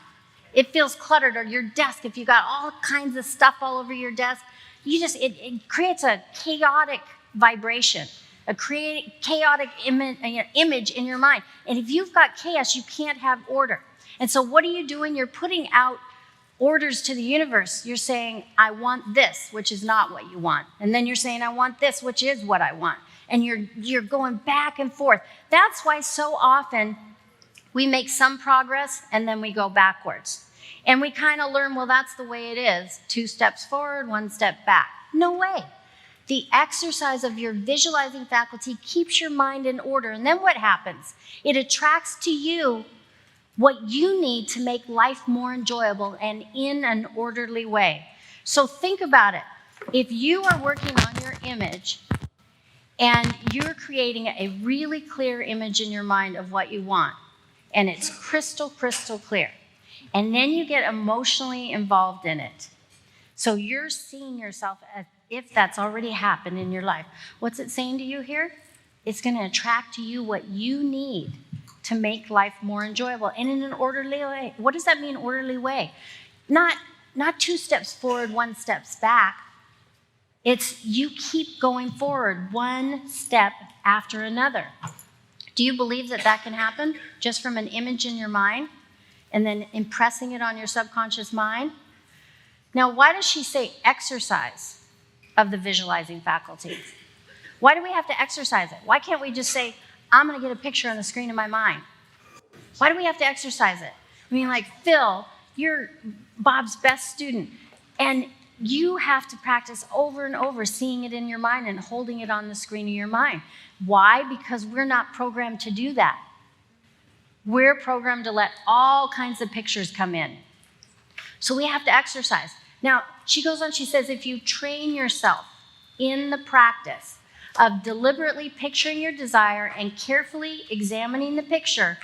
It feels cluttered. Or your desk, if you got all kinds of stuff all over your desk, it creates a chaotic vibration, a chaotic image in your mind. And if you've got chaos, you can't have order. And so what are you doing? You're putting out orders to the universe. You're saying, I want this, which is not what you want. And then you're saying, I want this, which is what I want. And you're going back and forth. That's why so often we make some progress and then we go backwards. And we kind of learn, well, that's the way it is. 2 steps forward, 1 step back. No way. The exercise of your visualizing faculty keeps your mind in order. And then what happens? It attracts to you what you need to make life more enjoyable and in an orderly way. So think about it. If you are working on your image and you're creating a really clear image in your mind of what you want, and it's crystal clear, and then you get emotionally involved in it. So you're seeing yourself as if that's already happened in your life. What's it saying to you here? It's going to attract to you what you need to make life more enjoyable and in an orderly way. What does that mean, orderly way? Not 2 steps forward, 1 step back. It's you keep going forward 1 step after another. Do you believe that can happen just from an image in your mind and then impressing it on your subconscious mind? Now, why does she say exercise of the visualizing faculty? Why do we have to exercise it? Why can't we just say, I'm going to get a picture on the screen of my mind? Why do we have to exercise it? I mean, like, Phil, you're Bob's best student, and you have to practice over and over seeing it in your mind and holding it on the screen of your mind. Why? Because we're not programmed to do that. We're programmed to let all kinds of pictures come in. So we have to exercise. Now, she goes on, she says, if you train yourself in the practice of deliberately picturing your desire and carefully examining the picture,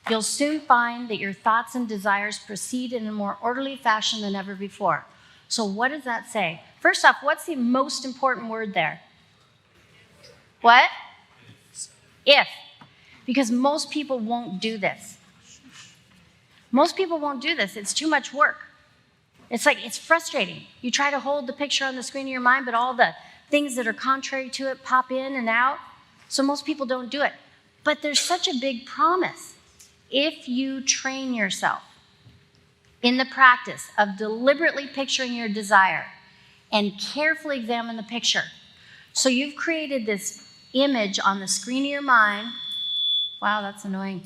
you'll soon find that your thoughts and desires proceed in a more orderly fashion than ever before. So what does that say? First off, what's the most important word there? What? If. Because most people won't do this. Most people won't do this. It's too much work. It's frustrating. You try to hold the picture on the screen of your mind, but all the things that are contrary to it pop in and out. So most people don't do it. But there's such a big promise. If you train yourself in the practice of deliberately picturing your desire and carefully examine the picture. So you've created this image on the screen of your mind. Wow, that's annoying.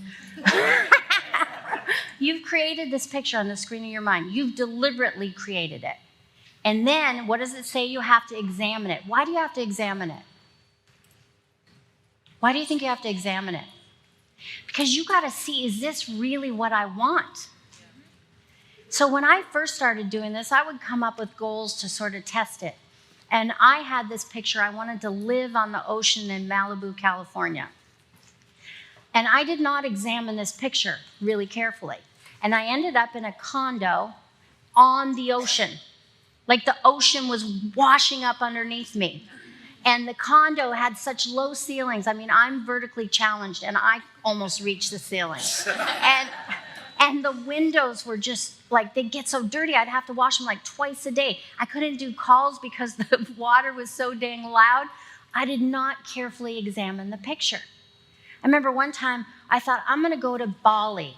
You've created this picture on the screen of your mind. You've deliberately created it. And then, what does it say? You have to examine it. Why do you have to examine it? Why do you think you have to examine it? Because you got to see, is this really what I want? So when I first started doing this, I would come up with goals to sort of test it. And I had this picture. I wanted to live on the ocean in Malibu, California. And I did not examine this picture really carefully. And I ended up in a condo on the ocean. Like the ocean was washing up underneath me. And the condo had such low ceilings. I mean, I'm vertically challenged, and I almost reached the ceiling. And the windows were just like, they'd get so dirty, I'd have to wash them like twice a day. I couldn't do calls because the water was so dang loud. I did not carefully examine the picture. I remember one time I thought, I'm going to go to Bali.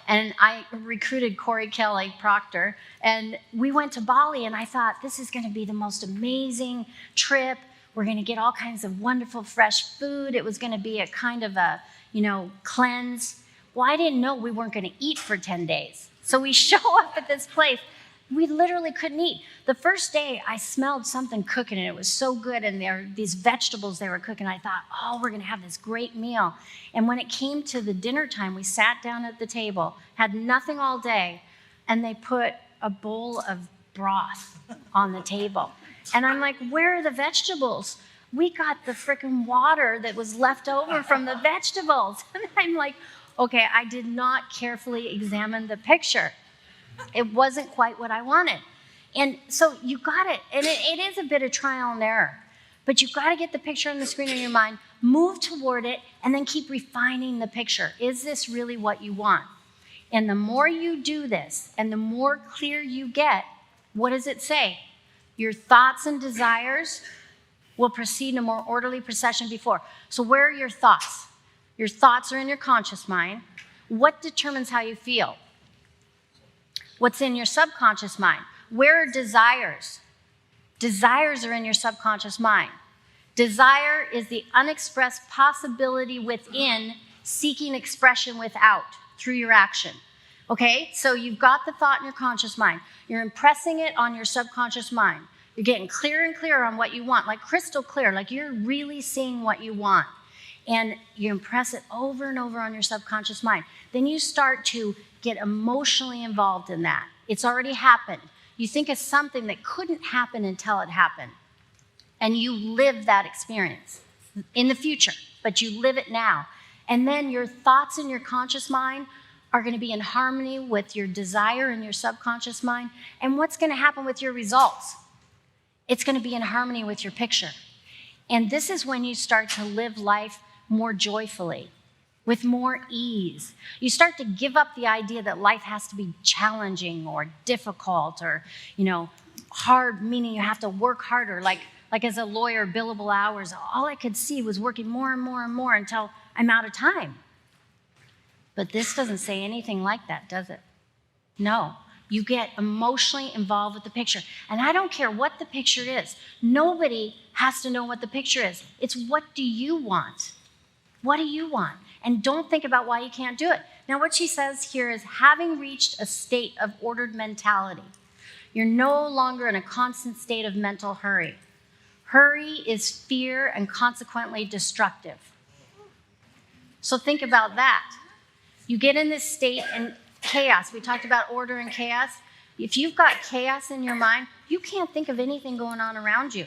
And I recruited Corey Kelly, Proctor, and we went to Bali, and I thought, this is going to be the most amazing trip. We're going to get all kinds of wonderful, fresh food. It was going to be a kind of a, cleanse. Well, I didn't know we weren't going to eat for 10 days. So we show up at this place. We literally couldn't eat. The first day, I smelled something cooking, and it was so good, and there were these vegetables they were cooking. I thought, oh, we're going to have this great meal. And when it came to the dinner time, we sat down at the table, had nothing all day, and they put a bowl of broth on the table. And I'm like, where are the vegetables? We got the frickin' water that was left over from the vegetables. And I'm like, okay, I did not carefully examine the picture. It wasn't quite what I wanted. And so you got it. And it is a bit of trial and error. But you've got to get the picture on the screen in your mind, move toward it, and then keep refining the picture. Is this really what you want? And the more you do this, and the more clear you get, what does it say? Your thoughts and desires will proceed in a more orderly procession before. So where are your thoughts? Your thoughts are in your conscious mind. What determines how you feel? What's in your subconscious mind? Where are desires? Desires are in your subconscious mind. Desire is the unexpressed possibility within, seeking expression without, through your action. Okay, so you've got the thought in your conscious mind. You're impressing it on your subconscious mind. You're getting clearer and clearer on what you want, like crystal clear, like you're really seeing what you want. And you impress it over and over on your subconscious mind. Then you start to get emotionally involved in that. It's already happened. You think of something that couldn't happen until it happened. And you live that experience in the future, but you live it now. And then your thoughts in your conscious mind are going to be in harmony with your desire in your subconscious mind. And what's going to happen with your results? It's going to be in harmony with your picture. And this is when you start to live life more joyfully, with more ease. You start to give up the idea that life has to be challenging or difficult or, hard, meaning you have to work harder. Like as a lawyer, billable hours, all I could see was working more and more and more until I'm out of time. But this doesn't say anything like that, does it? No. You get emotionally involved with the picture. And I don't care what the picture is. Nobody has to know what the picture is. It's what do you want? What do you want? And don't think about why you can't do it. Now, what she says here is having reached a state of ordered mentality, you're no longer in a constant state of mental hurry. Hurry is fear and consequently destructive. So think about that. You get in this state and chaos. We talked about order and chaos. If you've got chaos in your mind, you can't think of anything going on around you.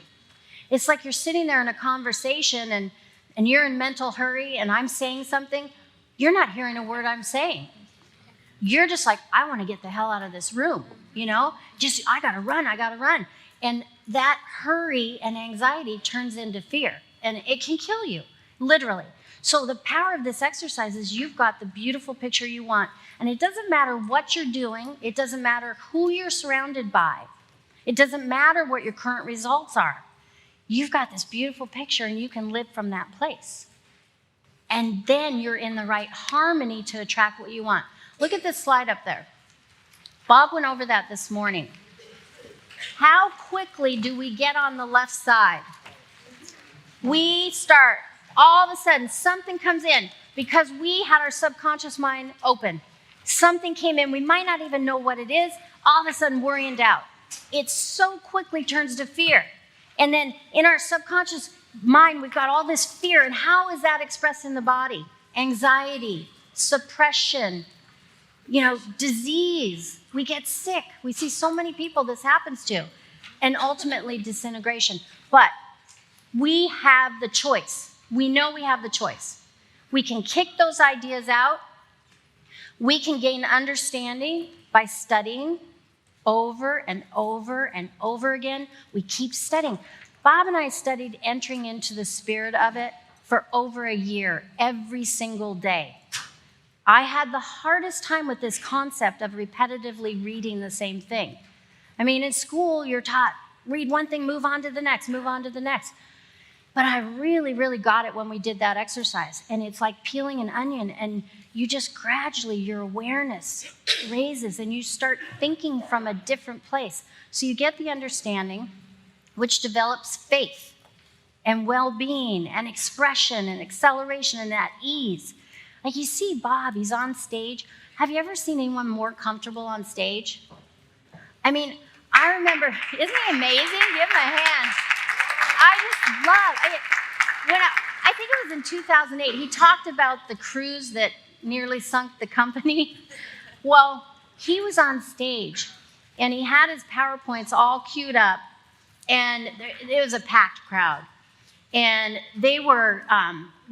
It's like you're sitting there in a conversation and you're in mental hurry and I'm saying something. You're not hearing a word I'm saying. You're just like, I want to get the hell out of this room. I got to run. And that hurry and anxiety turns into fear. And it can kill you, literally. So the power of this exercise is you've got the beautiful picture you want. And it doesn't matter what you're doing. It doesn't matter who you're surrounded by. It doesn't matter what your current results are. You've got this beautiful picture and you can live from that place. And then you're in the right harmony to attract what you want. Look at this slide up there. Bob went over that this morning. How quickly do we get on the left side? We start. All of a sudden, something comes in because we had our subconscious mind open. Something came in. We might not even know what it is. All of a sudden, worry and doubt. It so quickly turns to fear. And then in our subconscious mind, we've got all this fear. And how is that expressed in the body? Anxiety, suppression, disease. We get sick. We see so many people this happens to. and ultimately disintegration. But we have the choice. We know we have the choice. We can kick those ideas out. We can gain understanding by studying over and over and over again. We keep studying. Bob and I studied entering into the spirit of it for over a year, every single day. I had the hardest time with this concept of repetitively reading the same thing. I mean, in school, you're taught, read one thing, move on to the next, move on to the next. But I really, really got it when we did that exercise. And it's like peeling an onion, and you just gradually, your awareness raises, and you start thinking from a different place. So you get the understanding, which develops faith and well-being and expression and acceleration and that ease. Like you see Bob, he's on stage. Have you ever seen anyone more comfortable on stage? I mean, I remember, isn't he amazing? Give him a hand. I just love it. I think it was in 2008, he talked about the cruise that nearly sunk the company. Well, he was on stage, and he had his PowerPoints all queued up, and it was a packed crowd. And they were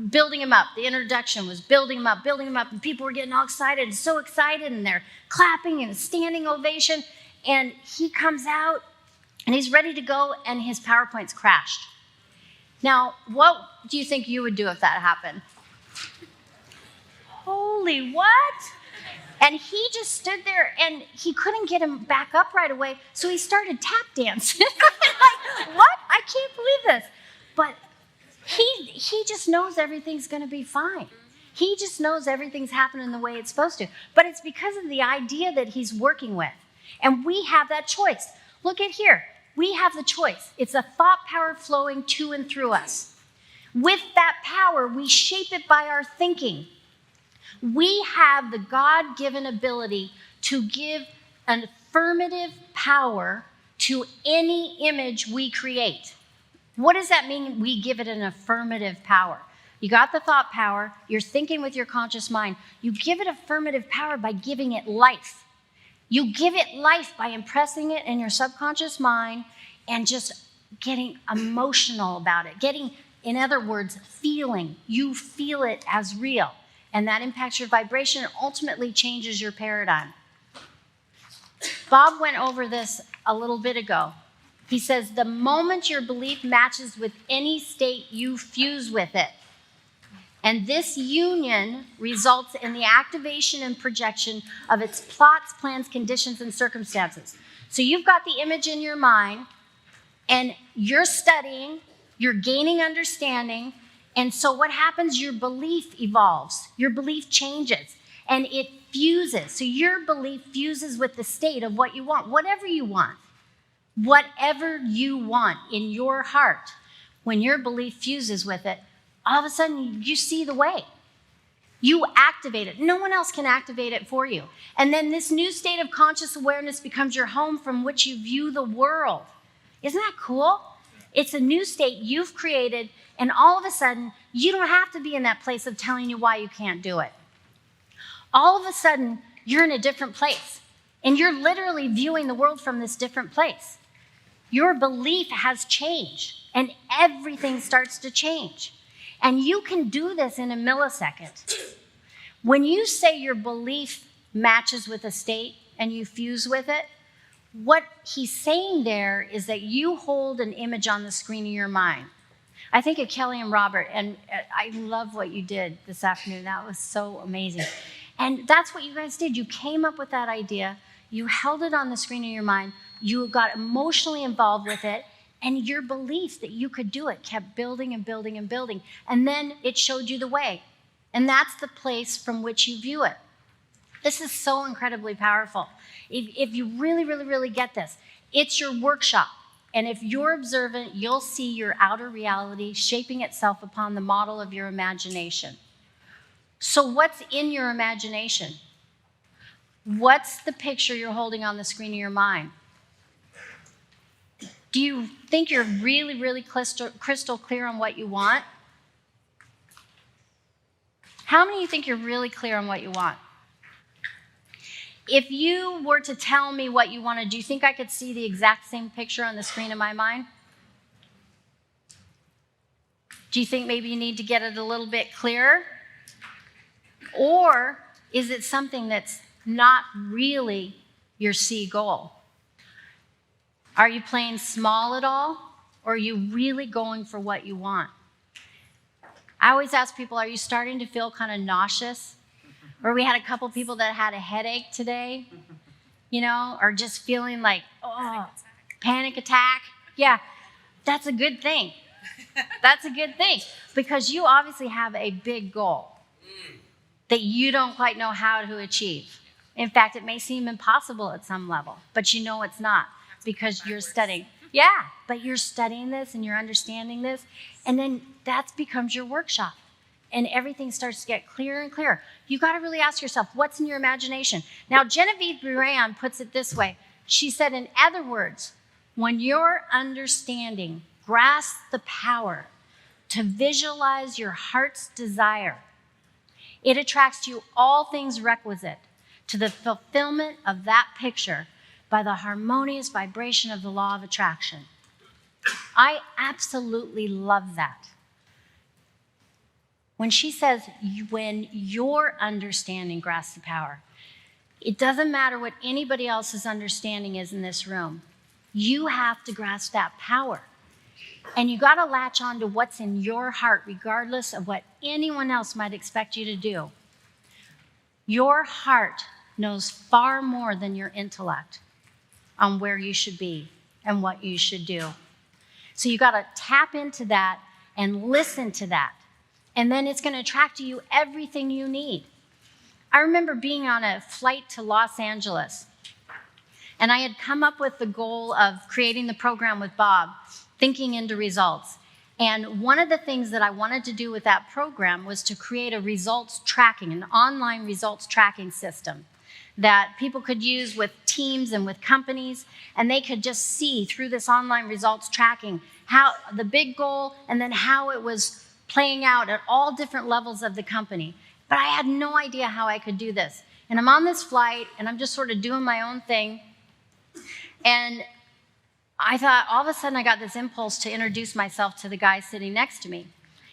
building him up. The introduction was building him up, and people were getting all excited, so excited, and they're clapping and a standing ovation. And he comes out, and he's ready to go, and his PowerPoint's crashed. Now, what do you think you would do if that happened? Holy what? And he just stood there, and he couldn't get him back up right away, so he started tap dancing. Like, what? I can't believe this. But he just knows everything's going to be fine. He just knows everything's happening the way it's supposed to. But it's because of the idea that he's working with. And we have that choice. Look at here. We have the choice. It's a thought power flowing to and through us. With that power, we shape it by our thinking. We have the God-given ability to give an affirmative power to any image we create. What does that mean, we give it an affirmative power? You got the thought power, you're thinking with your conscious mind. You give it affirmative power by giving it life. You give it life by impressing it in your subconscious mind and just getting emotional about it. Getting, in other words, feeling. You feel it as real. And that impacts your vibration and ultimately changes your paradigm. Bob went over this a little bit ago. He says, the moment your belief matches with any state, you fuse with it. And this union results in the activation and projection of its plots, plans, conditions, and circumstances. So you've got the image in your mind, and you're studying, you're gaining understanding, and so what happens? Your belief evolves, your belief changes, and it fuses. So your belief fuses with the state of what you want, whatever you want. Whatever you want in your heart, when your belief fuses with it, all of a sudden you see the way. You activate it. No one else can activate it for you. And then this new state of conscious awareness becomes your home from which you view the world. Isn't that cool? It's a new state you've created, and all of a sudden you don't have to be in that place of telling you why you can't do it. All of a sudden you're in a different place, and you're literally viewing the world from this different place. Your belief has changed, and everything starts to change. And you can do this in a millisecond. When you say your belief matches with a state and you fuse with it, what he's saying there is that you hold an image on the screen of your mind. I think of Kelly and Robert, and I love what you did this afternoon. That was so amazing. And that's what you guys did. You came up with that idea. You held it on the screen of your mind. You got emotionally involved with it, and your belief that you could do it kept building and building and building. And then it showed you the way. And that's the place from which you view it. This is so incredibly powerful. If you really, really, really get this, it's your workshop. And if you're observant, you'll see your outer reality shaping itself upon the model of your imagination. So what's in your imagination? What's the picture you're holding on the screen of your mind? Do you think you're really, really crystal clear on what you want? How many of you think you're really clear on what you want? If you were to tell me what you wanted, do you think I could see the exact same picture on the screen in my mind? Do you think maybe you need to get it a little bit clearer? Or is it something that's not really your C goal? Are you playing small at all? Or are you really going for what you want? I always ask people, are you starting to feel kind of nauseous? Or we had a couple people that had a headache today, or just feeling like, panic attack. Yeah, that's a good thing. That's a good thing, because you obviously have a big goal that you don't quite know how to achieve. In fact, it may seem impossible at some level, but you know it's not, because you're studying. Yeah, but you're studying this and you're understanding this, and then that becomes your workshop, and everything starts to get clearer and clearer. You got to really ask yourself, what's in your imagination? Now, Genevieve Buran puts it this way. She said, in other words, when your understanding grasps the power to visualize your heart's desire, it attracts to you all things requisite to the fulfillment of that picture by the harmonious vibration of the law of attraction. I absolutely love that. When she says, when your understanding grasps the power, it doesn't matter what anybody else's understanding is in this room. You have to grasp that power. And you got to latch on to what's in your heart, regardless of what anyone else might expect you to do. Your heart knows far more than your intellect on where you should be and what you should do. So you got to tap into that and listen to that. And then it's going to attract to you everything you need. I remember being on a flight to Los Angeles, and I had come up with the goal of creating the program with Bob, Thinking into Results. And one of the things that I wanted to do with that program was to create a results tracking, an online results tracking system that people could use with teams and with companies, and they could just see through this online results tracking how the big goal and then how it was playing out at all different levels of the company. But I had no idea how I could do this. And I'm on this flight, and I'm just sort of doing my own thing. And I thought, all of a sudden, I got this impulse to introduce myself to the guy sitting next to me.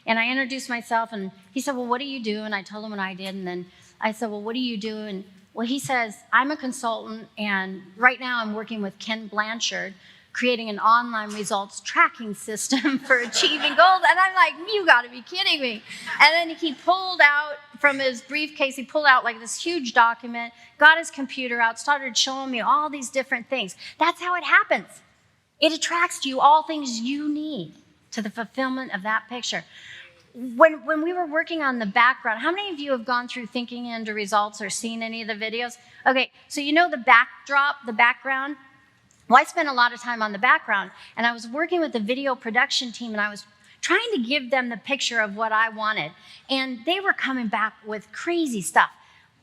And I introduced myself, and he said, well, what do you do? And I told him what I did. And then I said, well, what do you do? And well, he says, I'm a consultant, and right now I'm working with Ken Blanchard, creating an online results tracking system for achieving goals. And I'm like, you got to be kidding me. And then he pulled out from his briefcase, he pulled out like this huge document, got his computer out, started showing me all these different things. That's how it happens. It attracts to you all things you need to the fulfillment of that picture. When we were working on the background, how many of you have gone through Thinking into Results or seen any of the videos? Okay, so you know the backdrop, the background? Well, I spent a lot of time on the background, and I was working with the video production team, and I was trying to give them the picture of what I wanted. And they were coming back with crazy stuff.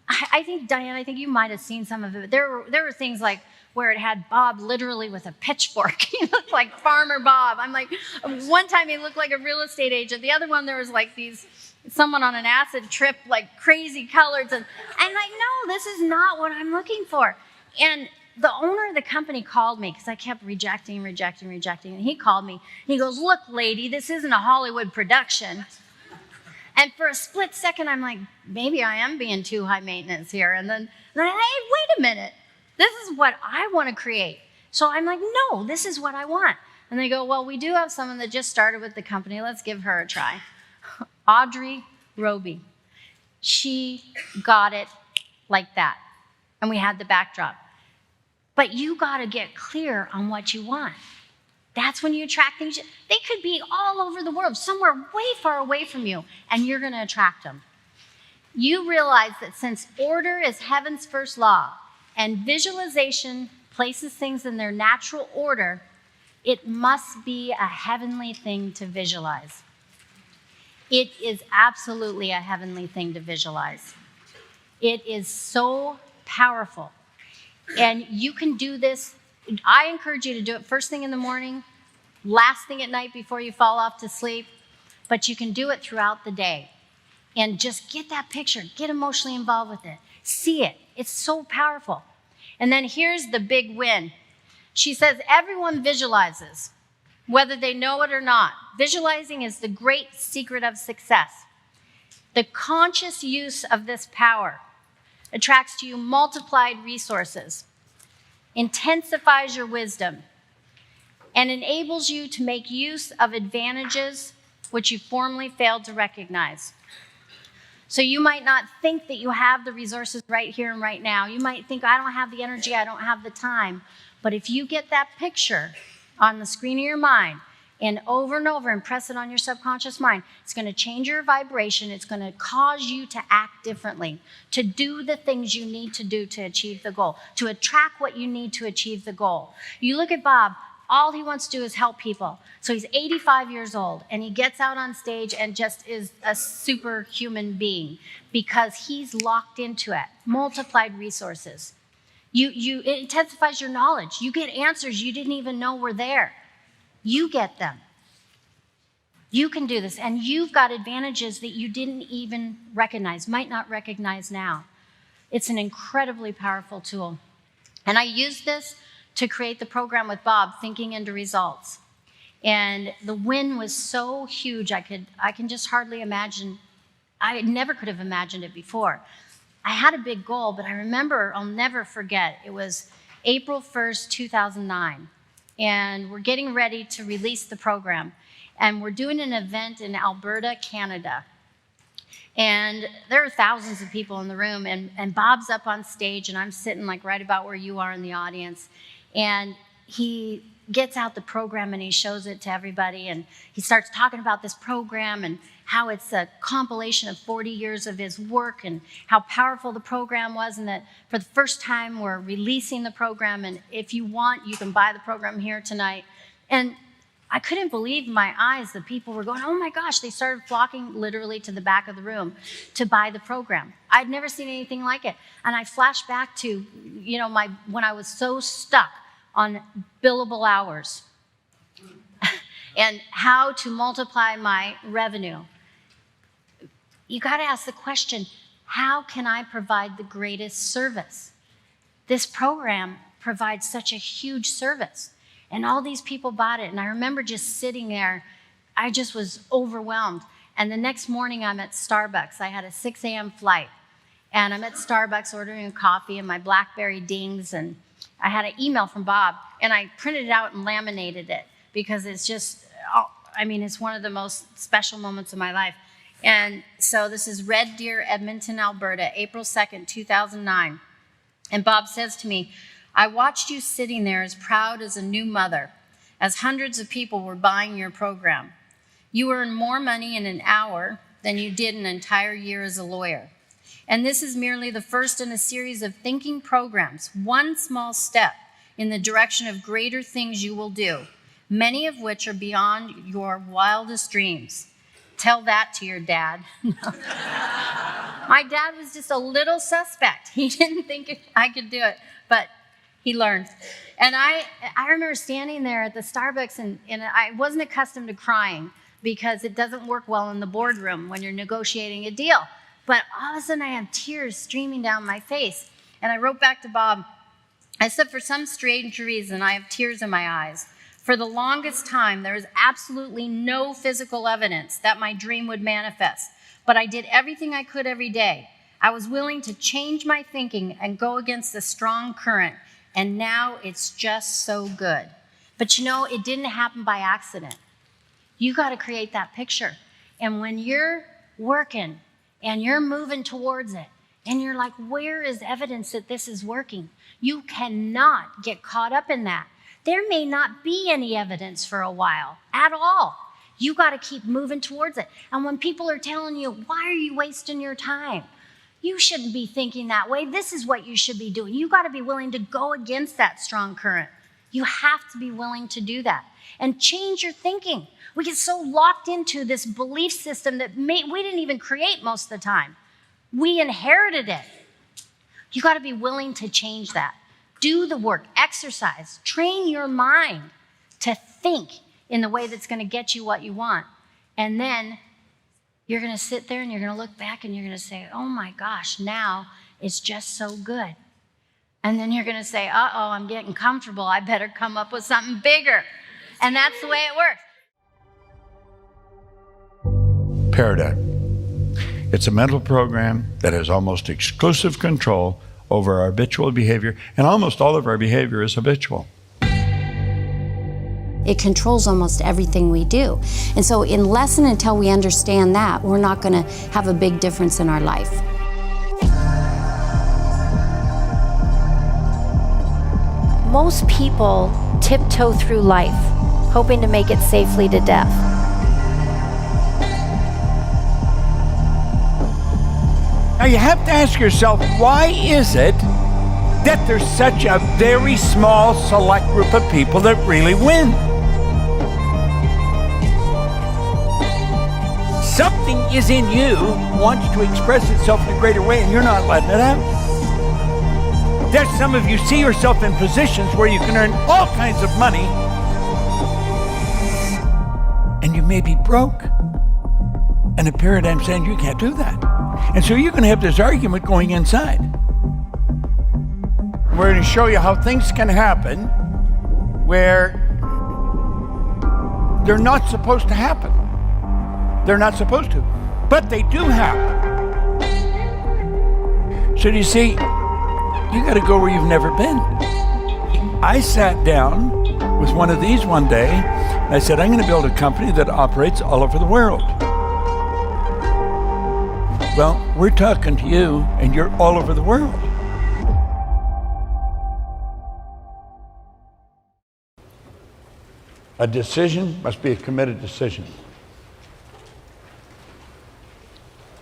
I think, Diane, I think you might have seen some of it. There were things like where it had Bob literally with a pitchfork. He looked like Farmer Bob. I'm like, one time he looked like a real estate agent. The other one, there was like someone on an acid trip, like crazy colors. And I'm like, no, this is not what I'm looking for. And the owner of the company called me because I kept rejecting. And he called me. And he goes, look, lady, this isn't a Hollywood production. And for a split second, I'm like, maybe I am being too high maintenance here. And then hey, wait a minute. This is what I want to create. So I'm like, no, this is what I want. And they go, well, we do have someone that just started with the company. Let's give her a try. Audrey Roby. She got it like that. And we had the backdrop. But you got to get clear on what you want. That's when you attract things. They could be all over the world, somewhere way far away from you, and you're going to attract them. You realize that since order is heaven's first law, and visualization places things in their natural order, it must be a heavenly thing to visualize. It is absolutely a heavenly thing to visualize. It is so powerful. And you can do this. I encourage you to do it first thing in the morning, last thing at night before you fall off to sleep, but you can do it throughout the day. And just get that picture, get emotionally involved with it, see it, It's so powerful. And then here's the big win. She says, everyone visualizes, whether they know it or not. Visualizing is the great secret of success. The conscious use of this power attracts to you multiplied resources, intensifies your wisdom, and enables you to make use of advantages which you formerly failed to recognize. So you might not think that you have the resources right here and right now. You might think, I don't have the energy, I don't have the time. But if you get that picture on the screen of your mind and over and press it on your subconscious mind, it's going to change your vibration. It's going to cause you to act differently, to do the things you need to do to achieve the goal, to attract what you need to achieve the goal. You look at Bob, all he wants to do is help people. So he's 85 years old, and he gets out on stage and just is a superhuman being because he's locked into it. Multiplied resources. It intensifies your knowledge. You get answers you didn't even know were there. You get them. You can do this, and you've got advantages that you didn't even recognize, might not recognize now. It's an incredibly powerful tool. And I used this to create the program with Bob, Thinking into Results. And the win was so huge, I can just hardly imagine. I never could have imagined it before. I had a big goal, but I remember, I'll never forget, it was April 1st, 2009. And we're getting ready to release the program. And we're doing an event in Alberta, Canada. And there are thousands of people in the room, and Bob's up on stage, and I'm sitting like right about where you are in the audience. And he gets out the program and he shows it to everybody, and he starts talking about this program and how it's a compilation of 40 years of his work and how powerful the program was, and that for the first time we're releasing the program, and if you want, you can buy the program here tonight. And I couldn't believe my eyes. The people were going, oh my gosh, they started flocking literally to the back of the room to buy the program. I'd never seen anything like it. And I flashed back to, when I was so stuck on billable hours and how to multiply my revenue. You got to ask the question, how can I provide the greatest service? This program provides such a huge service. And all these people bought it. And I remember just sitting there. I just was overwhelmed. And the next morning, I'm at Starbucks. I had a 6 a.m. flight. And I'm at Starbucks ordering a coffee, and my BlackBerry dings. And I had an email from Bob. And I printed it out and laminated it because it's just, it's one of the most special moments of my life. And so this is Red Deer, Edmonton, Alberta, April 2nd, 2009. And Bob says to me, I watched you sitting there as proud as a new mother, as hundreds of people were buying your program. You earned more money in an hour than you did an entire year as a lawyer. And this is merely the first in a series of thinking programs, one small step in the direction of greater things you will do, many of which are beyond your wildest dreams. Tell that to your dad. My dad was just a little suspect. He didn't think I could do it, but he learned. And I remember standing there at the Starbucks, and I wasn't accustomed to crying because it doesn't work well in the boardroom when you're negotiating a deal. But all of a sudden, I have tears streaming down my face. And I wrote back to Bob, I said, for some strange reason, I have tears in my eyes. For the longest time, there was absolutely no physical evidence that my dream would manifest. But I did everything I could every day. I was willing to change my thinking and go against the strong current. And now it's just so good. But it didn't happen by accident. You got to create that picture. And when you're working and you're moving towards it, and you're like, where is evidence that this is working? You cannot get caught up in that. There may not be any evidence for a while at all. You got to keep moving towards it. And when people are telling you, why are you wasting your time? You shouldn't be thinking that way. This is what you should be doing. You got to be willing to go against that strong current. You have to be willing to do that and change your thinking. We get so locked into this belief system that we didn't even create most of the time. We inherited it. You got to be willing to change that. Do the work, exercise, train your mind to think in the way that's going to get you what you want. And then you're going to sit there and you're going to look back and you're going to say, oh my gosh, now It's just so good. And then you're going to say, uh-oh, I'm getting comfortable. I better come up with something bigger. And that's the way it works. Paradigm. It's a mental program that has almost exclusive control over our habitual behavior, and almost all of our behavior is habitual. It controls almost everything we do. And so unless and until we understand that, we're not going to have a big difference in our life. Most people tiptoe through life, hoping to make it safely to death. Now you have to ask yourself, why is it that there's such a very small select group of people that really win? Something is in you wants to express itself in a greater way, and you're not letting it out. There's some of you see yourself in positions where you can earn all kinds of money, and you may be broke. And the paradigm saying you can't do that. And so you're going to have this argument going inside. We're going to show you how things can happen where they're not supposed to happen. They're not supposed to, but they do happen. So do you see, you got to go where you've never been. I sat down with one of these one day, and I said, I'm going to build a company that operates all over the world. Well, we're talking to you, and you're all over the world. A decision must be a committed decision.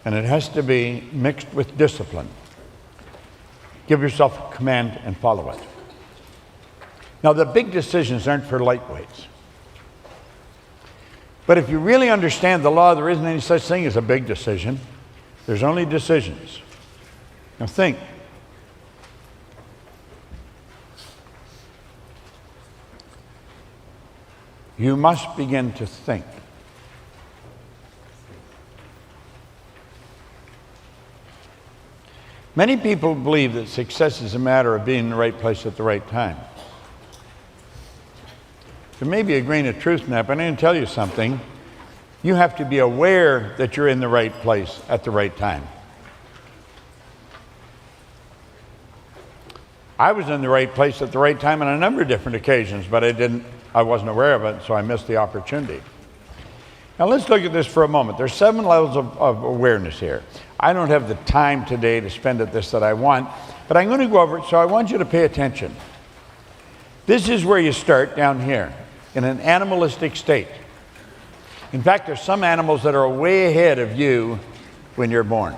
And it has to be mixed with discipline. Give yourself a command and follow it. Now, the big decisions aren't for lightweights. But if you really understand the law, there isn't any such thing as a big decision. There's only decisions. Now think. You must begin to think. Many people believe that success is a matter of being in the right place at the right time. There may be a grain of truth in that, but I'm going to tell you something. You have to be aware that you're in the right place at the right time. I was in the right place at the right time on a number of different occasions, but I wasn't aware of it, so I missed the opportunity. Now let's look at this for a moment. There's 7 levels of awareness here. I don't have the time today to spend at this that I want, but I'm going to go over it, so I want you to pay attention. This is where you start down here, in an animalistic state. In fact, there's some animals that are way ahead of you when you're born.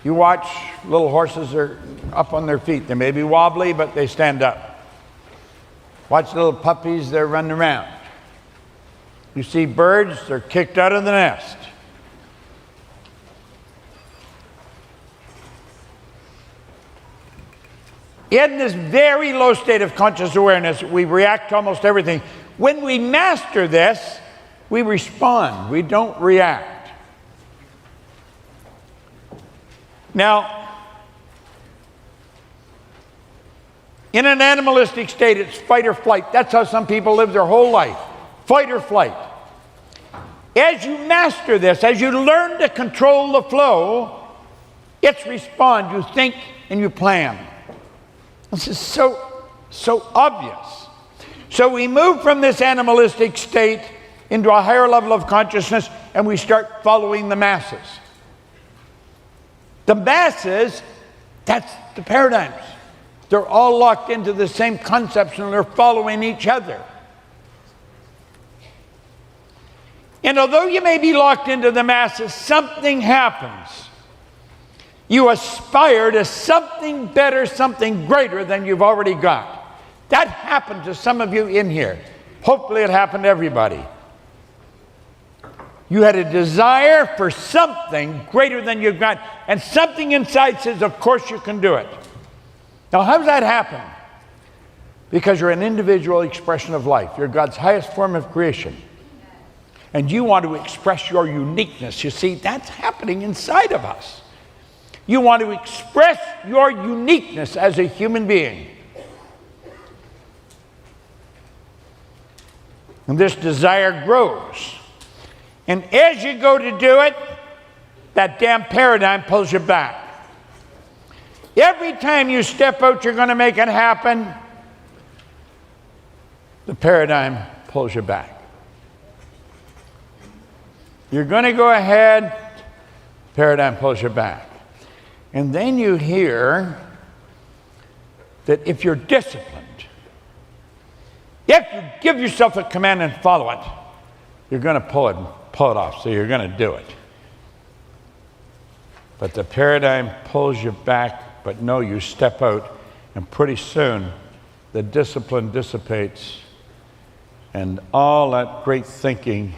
You watch little horses, are up on their feet. They may be wobbly, but they stand up. Watch little puppies, they're running around. You see birds, they're kicked out of the nest. In this very low state of conscious awareness, we react to almost everything. When we master this, we respond, we don't react. Now, in an animalistic state, it's fight or flight. That's how some people live their whole life. Fight or flight. As you master this, as you learn to control the flow, it's respond. You think and you plan. This is so obvious. So we move from this animalistic state into a higher level of consciousness, and we start following the masses. The masses, that's the paradigms. They're all locked into the same concepts, and they're following each other. And although you may be locked into the masses, something happens. You aspire to something better, something greater than you've already got. That happened to some of you in here. Hopefully it happened to everybody. You had a desire for something greater than you've got, and something inside says, of course you can do it. Now, how does that happen? Because you're an individual expression of life. You're God's highest form of creation. And you want to express your uniqueness. You see, that's happening inside of us. You want to express your uniqueness as a human being. And this desire grows. And as you go to do it, that damn paradigm pulls you back. Every time you step out, you're going to make it happen. The paradigm pulls you back. You're going to go ahead, paradigm pulls you back. And then you hear that if you're disciplined, if you give yourself a command and follow it, you're going to pull it off, so you're going to do it. But the paradigm pulls you back, but no, you step out, and pretty soon the discipline dissipates, and all that great thinking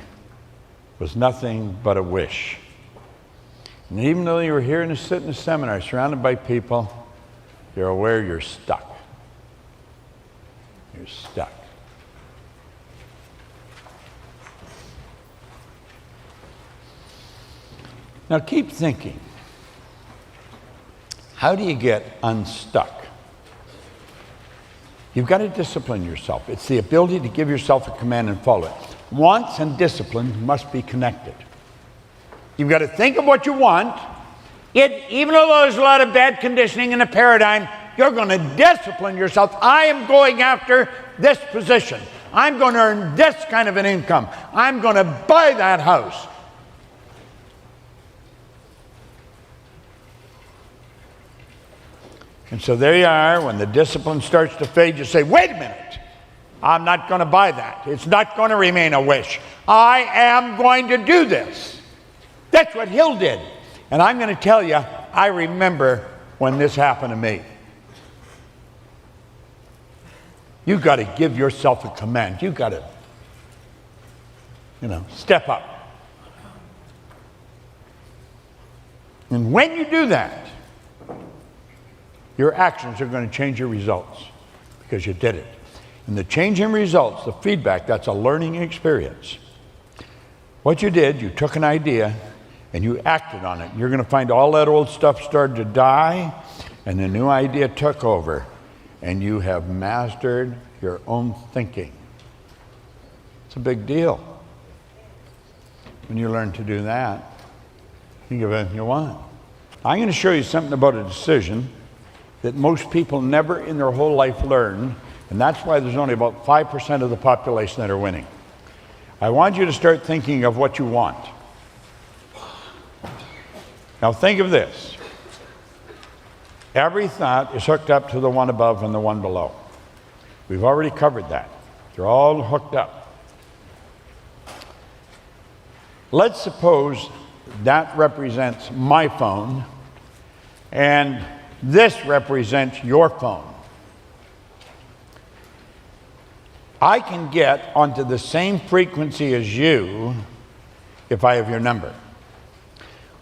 was nothing but a wish. And even though you were here and sit in a seminar surrounded by people, you're aware you're stuck. You're stuck. Now keep thinking. How do you get unstuck? You've got to discipline yourself. It's the ability to give yourself a command and follow it. Wants and discipline must be connected. You've got to think of what you want. Even though there's a lot of bad conditioning in the paradigm, you're going to discipline yourself. I am going after this position. I'm going to earn this kind of an income. I'm going to buy that house. And so there you are. When the discipline starts to fade, you say, wait a minute. I'm not going to buy that. It's not going to remain a wish. I am going to do this. That's what Hill did. And I'm going to tell you, I remember when this happened to me. You've got to give yourself a command. You've got to, step up. And when you do that, your actions are going to change your results because you did it. And the change in results, the feedback, that's a learning experience. What you did, you took an idea and you acted on it. You're going to find all that old stuff started to die and the new idea took over, and you have mastered your own thinking. It's a big deal. When you learn to do that, you can give anything you want. I'm going to show you something about a decision that most people never in their whole life learn, and that's why there's only about 5% of the population that are winning. I want you to start thinking of what you want. Now think of this. Every thought is hooked up to the one above and the one below. We've already covered that. They're all hooked up. Let's suppose that represents my phone, and this represents your phone. I can get onto the same frequency as you if I have your number.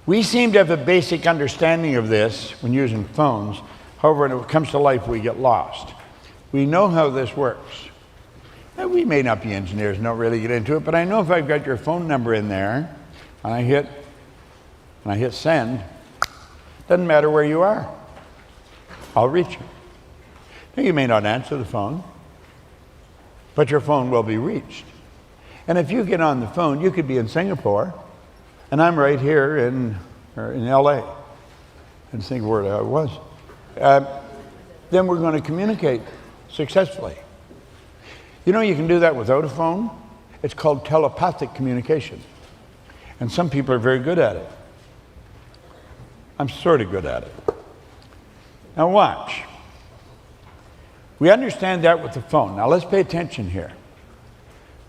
We seem to have a basic understanding of this when using phones. However, when it comes to life, we get lost. We know how this works. Now, we may not be engineers and don't really get into it, but I know if I've got your phone number in there, and I hit send, doesn't matter where you are. I'll reach you. Now, you may not answer the phone, but your phone will be reached. And if you get on the phone, you could be in Singapore, and I'm right here in LA. I didn't think where I was. Then we're going to communicate successfully. You know, you can do that without a phone. It's called telepathic communication. And some people are very good at it. I'm sort of good at it. Now watch. We understand that with the phone. Now let's pay attention here.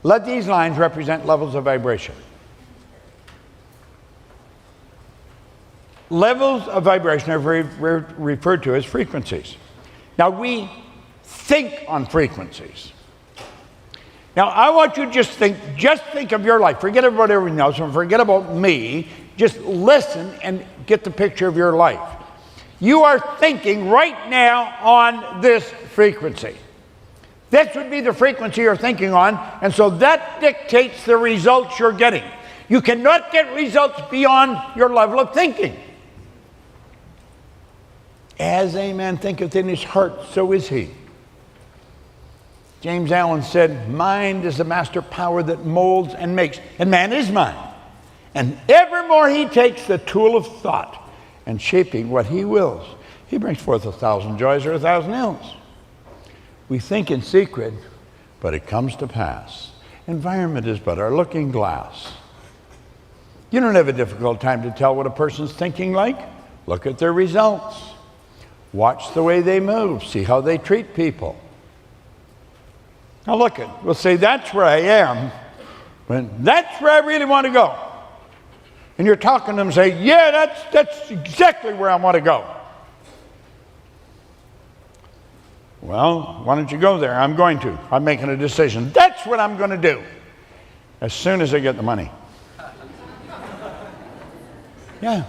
Let these lines represent levels of vibration. Levels of vibration are referred to as frequencies. Now we think on frequencies. Now I want you to just think of your life. Forget about everything else and forget about me. Just listen and get the picture of your life. You are thinking right now on this frequency. This would be the frequency you're thinking on, and so that dictates the results you're getting. You cannot get results beyond your level of thinking. As a man thinketh in his heart, so is he. James Allen said, mind is the master power that molds and makes, and man is mind. And evermore he takes the tool of thought, and shaping what he wills, he brings forth 1,000 joys or 1,000 ills. We think in secret, but it comes to pass. Environment is but our looking glass. You don't have a difficult time to tell what a person's thinking like. Look at their results. Watch the way they move. See how they treat people. Now look at, we'll say that's where I am, but that's where I really want to go. And you're talking to them and say, yeah, that's exactly where I want to go. Well, why don't you go there? I'm going to. I'm making a decision. That's what I'm going to do as soon as I get the money. Yeah.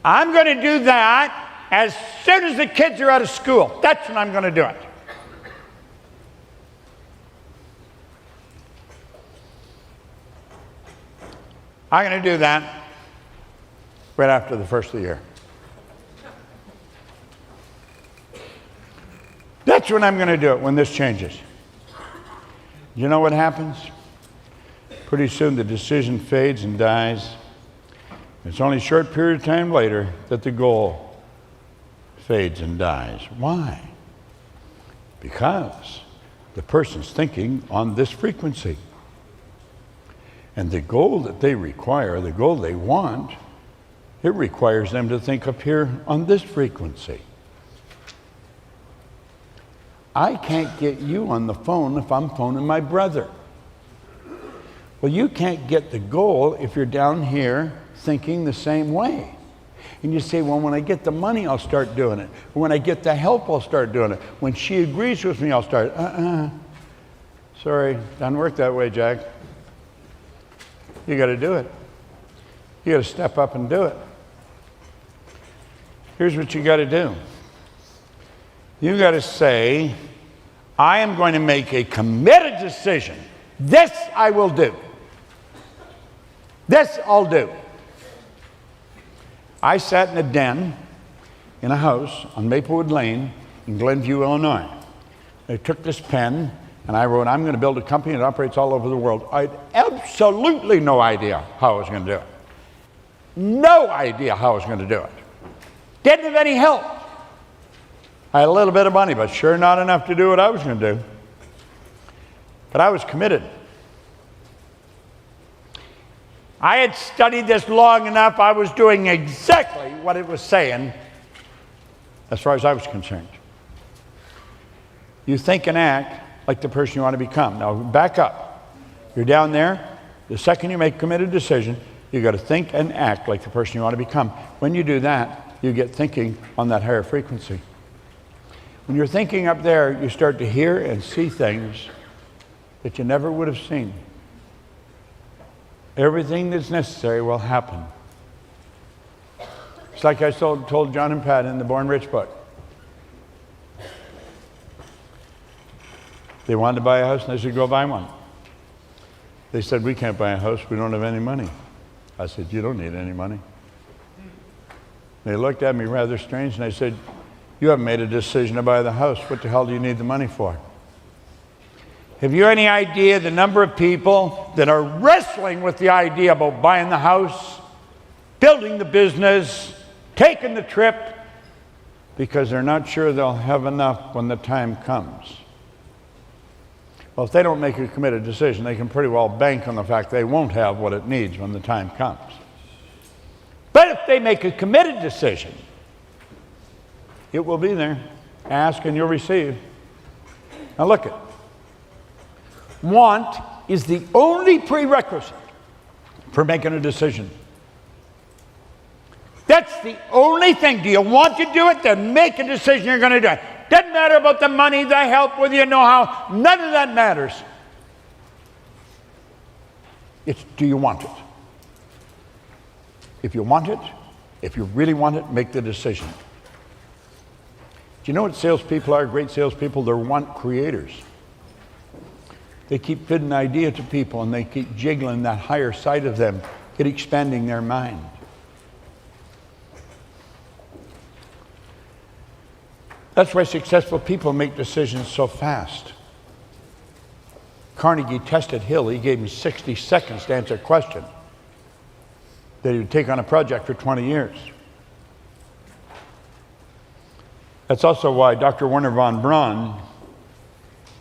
I'm going to do that as soon as the kids are out of school. That's when I'm going to do it. I'm going to do that right after the first of the year. That's when I'm going to do it, when this changes. You know what happens? Pretty soon the decision fades and dies. It's only a short period of time later that the goal fades and dies. Why? Because the person's thinking on this frequency. And the goal that they require, the goal they want, it requires them to think up here on this frequency. I can't get you on the phone if I'm phoning my brother. Well, you can't get the goal if you're down here thinking the same way. And you say, well, when I get the money, I'll start doing it. When I get the help, I'll start doing it. When she agrees with me, I'll start. Sorry, doesn't work that way, Jack. You got to do it. You got to step up and do it. Here's what you got to do. You got to say, I am going to make a committed decision. This I will do. This I'll do. I sat in a den in a house on Maplewood Lane in Glenview, Illinois. I took this pen and I wrote, I'm going to build a company that operates all over the world. I had absolutely no idea how I was going to do it. No idea how I was going to do it. Didn't have any help. I had a little bit of money, but sure not enough to do what I was going to do. But I was committed. I had studied this long enough. I was doing exactly what it was saying as far as I was concerned. You think and act like the person you want to become. Now back up. You're down there. The second you make a committed decision, you got to think and act like the person you want to become. When you do that, you get thinking on that higher frequency. When you're thinking up there, you start to hear and see things that you never would have seen. Everything that's necessary will happen. It's like I told John and Pat in the Born Rich book. They wanted to buy a house, and I said, go buy one. They said, we can't buy a house, we don't have any money. I said, you don't need any money. They looked at me rather strange, and I said, you haven't made a decision to buy the house. What the hell do you need the money for? Have you any idea the number of people that are wrestling with the idea about buying the house, building the business, taking the trip, because they're not sure they'll have enough when the time comes? Well, if they don't make a committed decision, they can pretty well bank on the fact they won't have what it needs when the time comes. But if they make a committed decision, it will be there. Ask and you'll receive. Now look it. Want is the only prerequisite for making a decision. That's the only thing. Do you want to do it? Then make a decision you're going to do it. Doesn't matter about the money, the help, whether you know how. None of that matters. It's, do you want it? If you want it, if you really want it, make the decision. Do you know what salespeople are? Great salespeople, they're want creators. They keep fitting an idea to people and they keep jiggling that higher side of them, get expanding their mind. That's why successful people make decisions so fast. Carnegie tested Hill. He gave him 60 seconds to answer a question that he would take on a project for 20 years. That's also why Dr. Wernher von Braun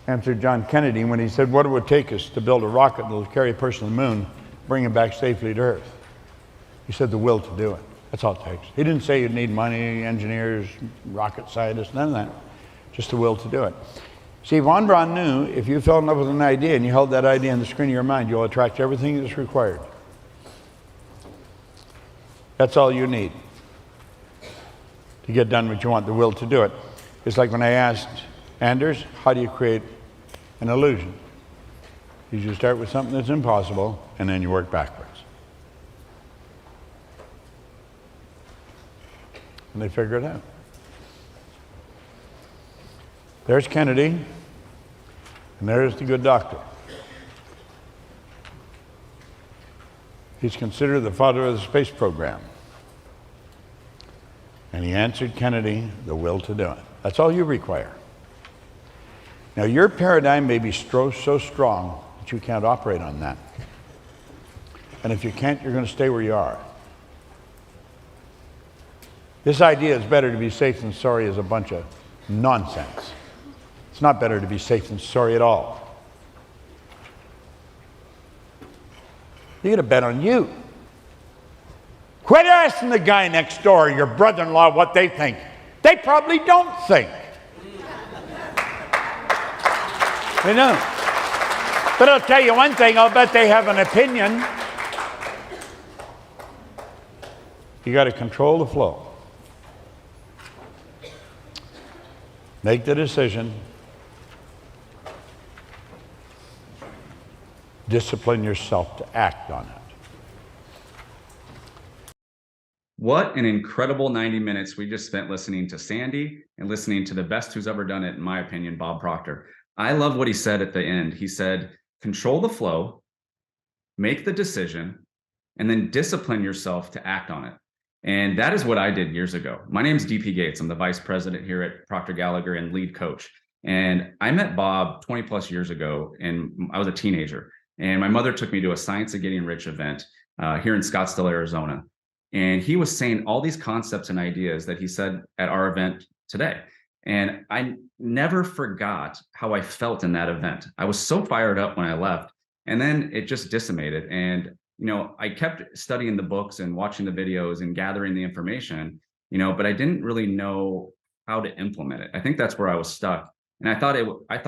answered John Kennedy when he said, what it would take us to build a rocket that will carry a person to the moon, bring him back safely to Earth. He said the will to do it. That's all it takes. He didn't say you'd need money, engineers, rocket scientists, none of that. Just the will to do it. See, von Braun knew if you fell in love with an idea and you held that idea on the screen of your mind, you'll attract everything that's required. That's all you need to get done what you want, the will to do it. It's like when I asked Anders, how do you create an illusion? You just start with something that's impossible, and then you work backwards. And they figure it out. There's Kennedy, and there's the good doctor. He's considered the father of the space program. And he answered Kennedy the will to do it. That's all you require. Now, your paradigm may be so strong that you can't operate on that. And if you can't, you're going to stay where you are. This idea it's better to be safe than sorry is a bunch of nonsense. It's not better to be safe than sorry at all. You got to bet on you. Quit asking the guy next door, your brother-in-law, what they think. They probably don't think. They don't. But I'll tell you one thing, I'll bet they have an opinion. You got to control the flow. Make the decision. Discipline yourself to act on it. What an incredible 90 minutes we just spent listening to Sandy and listening to the best who's ever done it, in my opinion, Bob Proctor. I love what he said at the end. He said, control the flow, make the decision, and then discipline yourself to act on it. And that is what I did years ago. My name is DP Gates. I'm the vice president here at Proctor Gallagher and lead coach. And I met Bob 20 plus years ago, and I was a teenager. And my mother took me to a Science of Getting Rich event here in Scottsdale, Arizona. And he was saying all these concepts and ideas that he said at our event today. And I never forgot how I felt in that event. I was so fired up when I left, and then it just dissimated. And, you know, I kept studying the books and watching the videos and gathering the information, you know, but I didn't really know how to implement it. I think that's where I was stuck. And I thought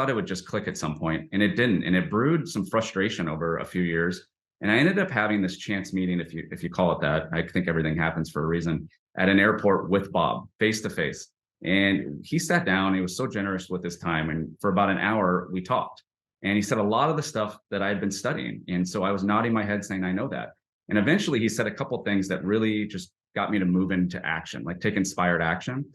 it would just click at some point, and it didn't. And it brewed some frustration over a few years. And I ended up having this chance meeting, if you call it that. I think everything happens for a reason, at an airport with Bob, face to face. And he sat down, he was so generous with his time. And for about an hour, we talked. And he said a lot of the stuff that I had been studying. And so I was nodding my head saying, I know that. And eventually he said a couple of things that really just got me to move into action, like take inspired action,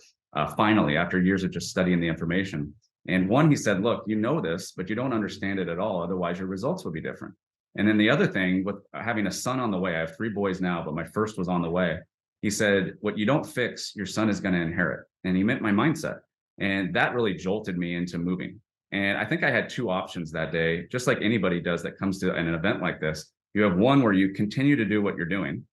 finally, after years of just studying the information. And one, he said, look, you know this, but you don't understand it at all. Otherwise, your results would be different. And then the other thing, with having a son on the way, I have 3 boys now, but my first was on the way. He said, what you don't fix, your son is going to inherit. And he meant my mindset. And that really jolted me into moving. And I think I had 2 options that day, just like anybody does that comes to an event like this. You have one where you continue to do what you're doing,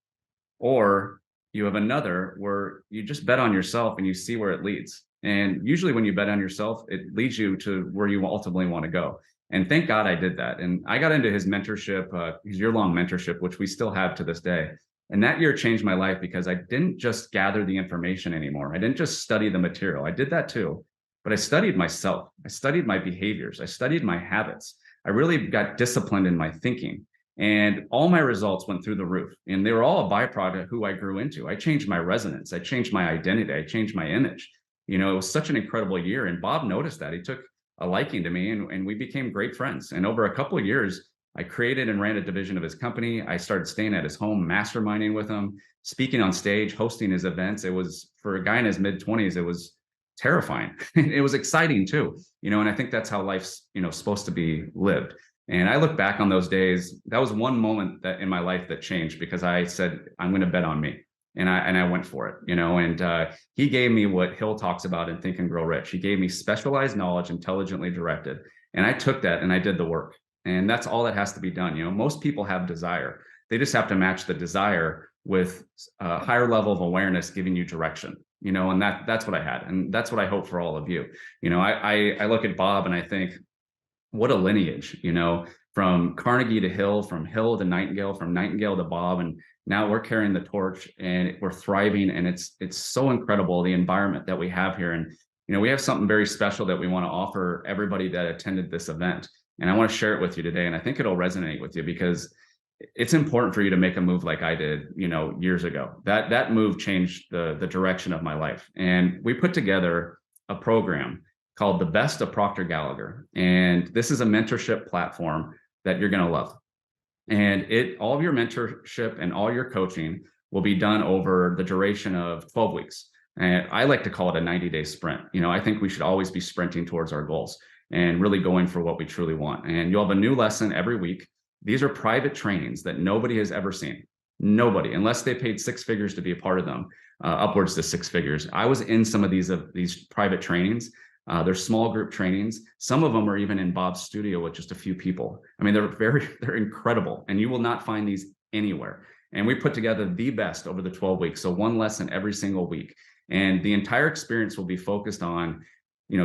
or you have another where you just bet on yourself and you see where it leads. And usually when you bet on yourself, it leads you to where you ultimately want to go. And thank God I did that. And I got into his mentorship, his year-long mentorship, which we still have to this day. And that year changed my life because I didn't just gather the information anymore. I didn't just study the material. I did that too, but I studied myself. I studied my behaviors. I studied my habits. I really got disciplined in my thinking. And all my results went through the roof. And they were all a byproduct of who I grew into. I changed my resonance. I changed my identity. I changed my image. You know, it was such an incredible year. And Bob noticed that. He took a liking to me, and we became great friends. And over a couple of years, I created and ran a division of his company. I started staying at his home, masterminding with him, speaking on stage, hosting his events. It was, for a guy in his mid-20s, it was terrifying. It was exciting too, you know, and I think that's how life's, you know, supposed to be lived. And I look back on those days. That was one moment that in my life that changed, because I said, I'm going to bet on me. And I went for it, and he gave me what Hill talks about in Think and Grow Rich. He gave me specialized knowledge, intelligently directed. And I took that and I did the work. And that's all that has to be done. Most people have desire. They just have to match the desire with a higher level of awareness giving you direction, and that's what I had. And that's what I hope for all of you. I look at Bob and I think, what a lineage, from Carnegie to Hill, from Hill to Nightingale, from Nightingale to Bob. And now we're carrying the torch and we're thriving. And it's so incredible, the environment that we have here. And, we have something very special that we want to offer everybody that attended this event. And I want to share it with you today. And I think it'll resonate with you because it's important for you to make a move like I did, years ago. That move changed the direction of my life. And we put together a program called The Best of Proctor Gallagher. And this is a mentorship platform that you're going to love. And all of your mentorship and all your coaching will be done over the duration of 12 weeks. And I like to call it a 90-day sprint. I think we should always be sprinting towards our goals and really going for what we truly want. And you'll have a new lesson every week. These are private trainings that nobody has ever seen. Nobody, unless they paid 6 figures to be a part of them, upwards to 6 figures. I was in some of these private trainings. They're small group trainings. Some of them are even in Bob's studio with just a few people. I mean, they're incredible, and you will not find these anywhere. And we put together the best over the 12 weeks. So one lesson every single week. And the entire experience will be focused on,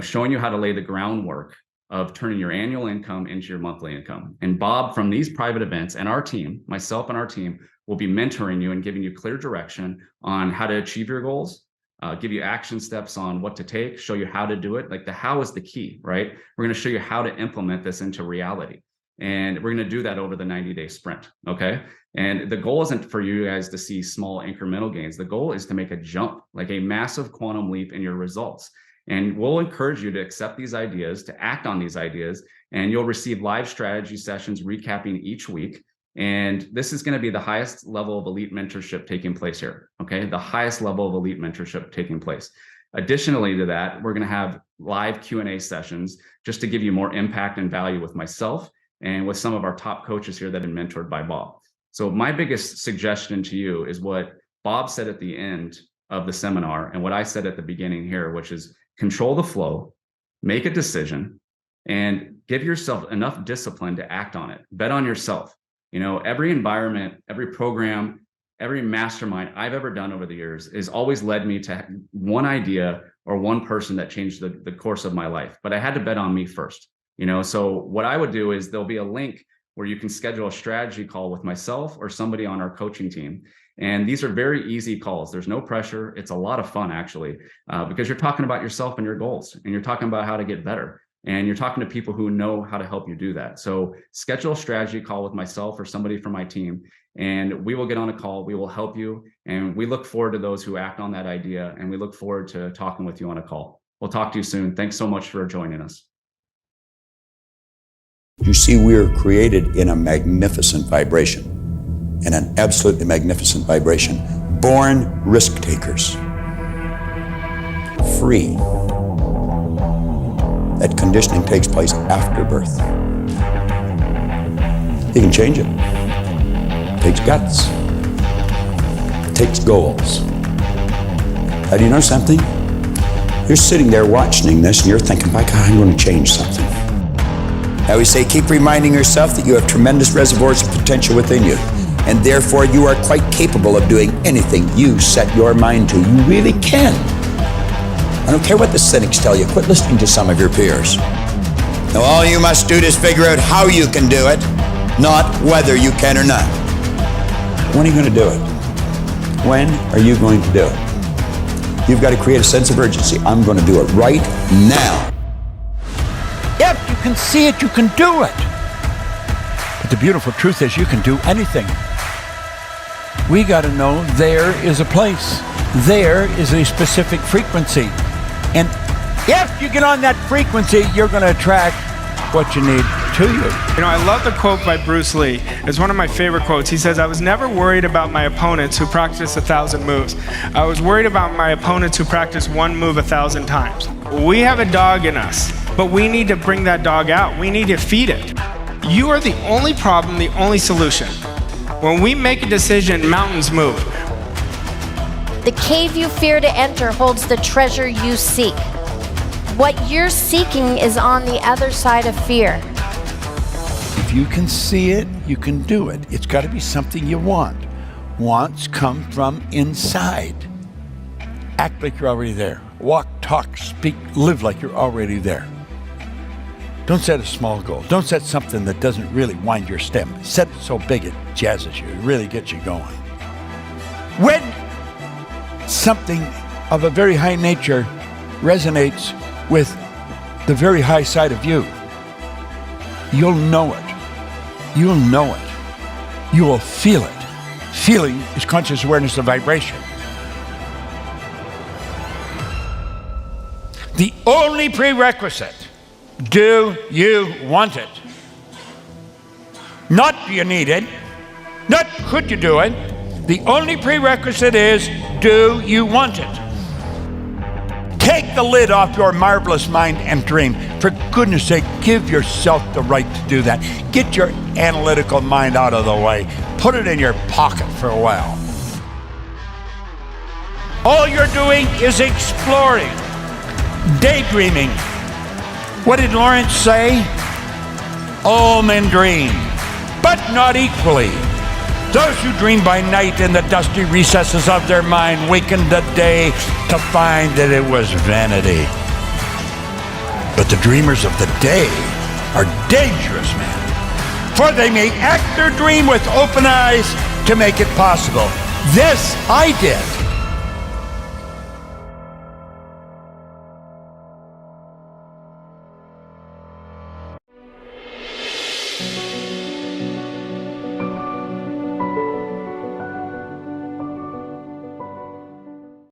showing you how to lay the groundwork of turning your annual income into your monthly income. And Bob, from these private events, and our team, myself and our team, will be mentoring you and giving you clear direction on how to achieve your goals, give you action steps on what to take, show you how to do it. Like the how is the key, right? We're going to show you how to implement this into reality. And we're going to do that over the 90-day sprint, okay? And the goal isn't for you guys to see small incremental gains. The goal is to make a jump, like a massive quantum leap in your results. And we'll encourage you to accept these ideas, to act on these ideas, and you'll receive live strategy sessions recapping each week. And this is going to be the highest level of elite mentorship taking place here, okay? The highest level of elite mentorship taking place. Additionally to that, we're going to have live Q&A sessions just to give you more impact and value with myself and with some of our top coaches here that have been mentored by Bob. So my biggest suggestion to you is what Bob said at the end of the seminar and what I said at the beginning here, which is control the flow, make a decision, and give yourself enough discipline to act on it. Bet on yourself. Every environment, every program, every mastermind I've ever done over the years has always led me to one idea or one person that changed the course of my life. But I had to bet on me first. So what I would do is there'll be a link where you can schedule a strategy call with myself or somebody on our coaching team. And these are very easy calls. There's no pressure. It's a lot of fun, actually, because you're talking about yourself and your goals, and you're talking about how to get better. And you're talking to people who know how to help you do that. So schedule a strategy call with myself or somebody from my team, and we will get on a call. We will help you. And we look forward to those who act on that idea. And we look forward to talking with you on a call. We'll talk to you soon. Thanks so much for joining us. You see, we are created in a magnificent vibration, in an absolutely magnificent vibration. Born risk takers. Free. That conditioning takes place after birth. You can change it. It takes guts. It takes goals. How do you know something? You're sitting there watching this and you're thinking, by God, I'm going to change something. I always say, keep reminding yourself that you have tremendous reservoirs of potential within you, and therefore you are quite capable of doing anything you set your mind to. You really can. I don't care what the cynics tell you. Quit listening to some of your peers. Now all you must do is figure out how you can do it, not whether you can or not. When are you going to do it? When are you going to do it? You've got to create a sense of urgency. I'm going to do it right now. If you can see it, you can do it. But the beautiful truth is you can do anything. We got to know there is a place. There is a specific frequency. And if you get on that frequency, you're going to attract what you need to you. I love the quote by Bruce Lee. It's one of my favorite quotes. He says, I was never worried about my opponents who practice 1,000 moves. I was worried about my opponents who practice one move 1,000 times. We have a dog in us, but we need to bring that dog out. We need to feed it. You are the only problem, the only solution. When we make a decision, mountains move. The cave you fear to enter holds the treasure you seek. What you're seeking is on the other side of fear. If you can see it, you can do it. It's got to be something you want. Wants come from inside. Act like you're already there. Walk, talk, speak, live like you're already there. Don't set a small goal. Don't set something that doesn't really wind your step. Set it so big it jazzes you. It really gets you going. When something of a very high nature resonates with the very high side of you, you'll know it. You'll know it. You will feel it. Feeling is conscious awareness of vibration. The only prerequisite, do you want it? Not do you need it, not could you do it. The only prerequisite is, do you want it? Take the lid off your marvelous mind and dream. For goodness sake, give yourself the right to do that. Get your analytical mind out of the way. Put it in your pocket for a while. All you're doing is exploring, daydreaming. What did Lawrence say? All men dream, but not equally. Those who dream by night in the dusty recesses of their mind waken the day to find that it was vanity. But the dreamers of the day are dangerous men, for they may act their dream with open eyes to make it possible. This I did.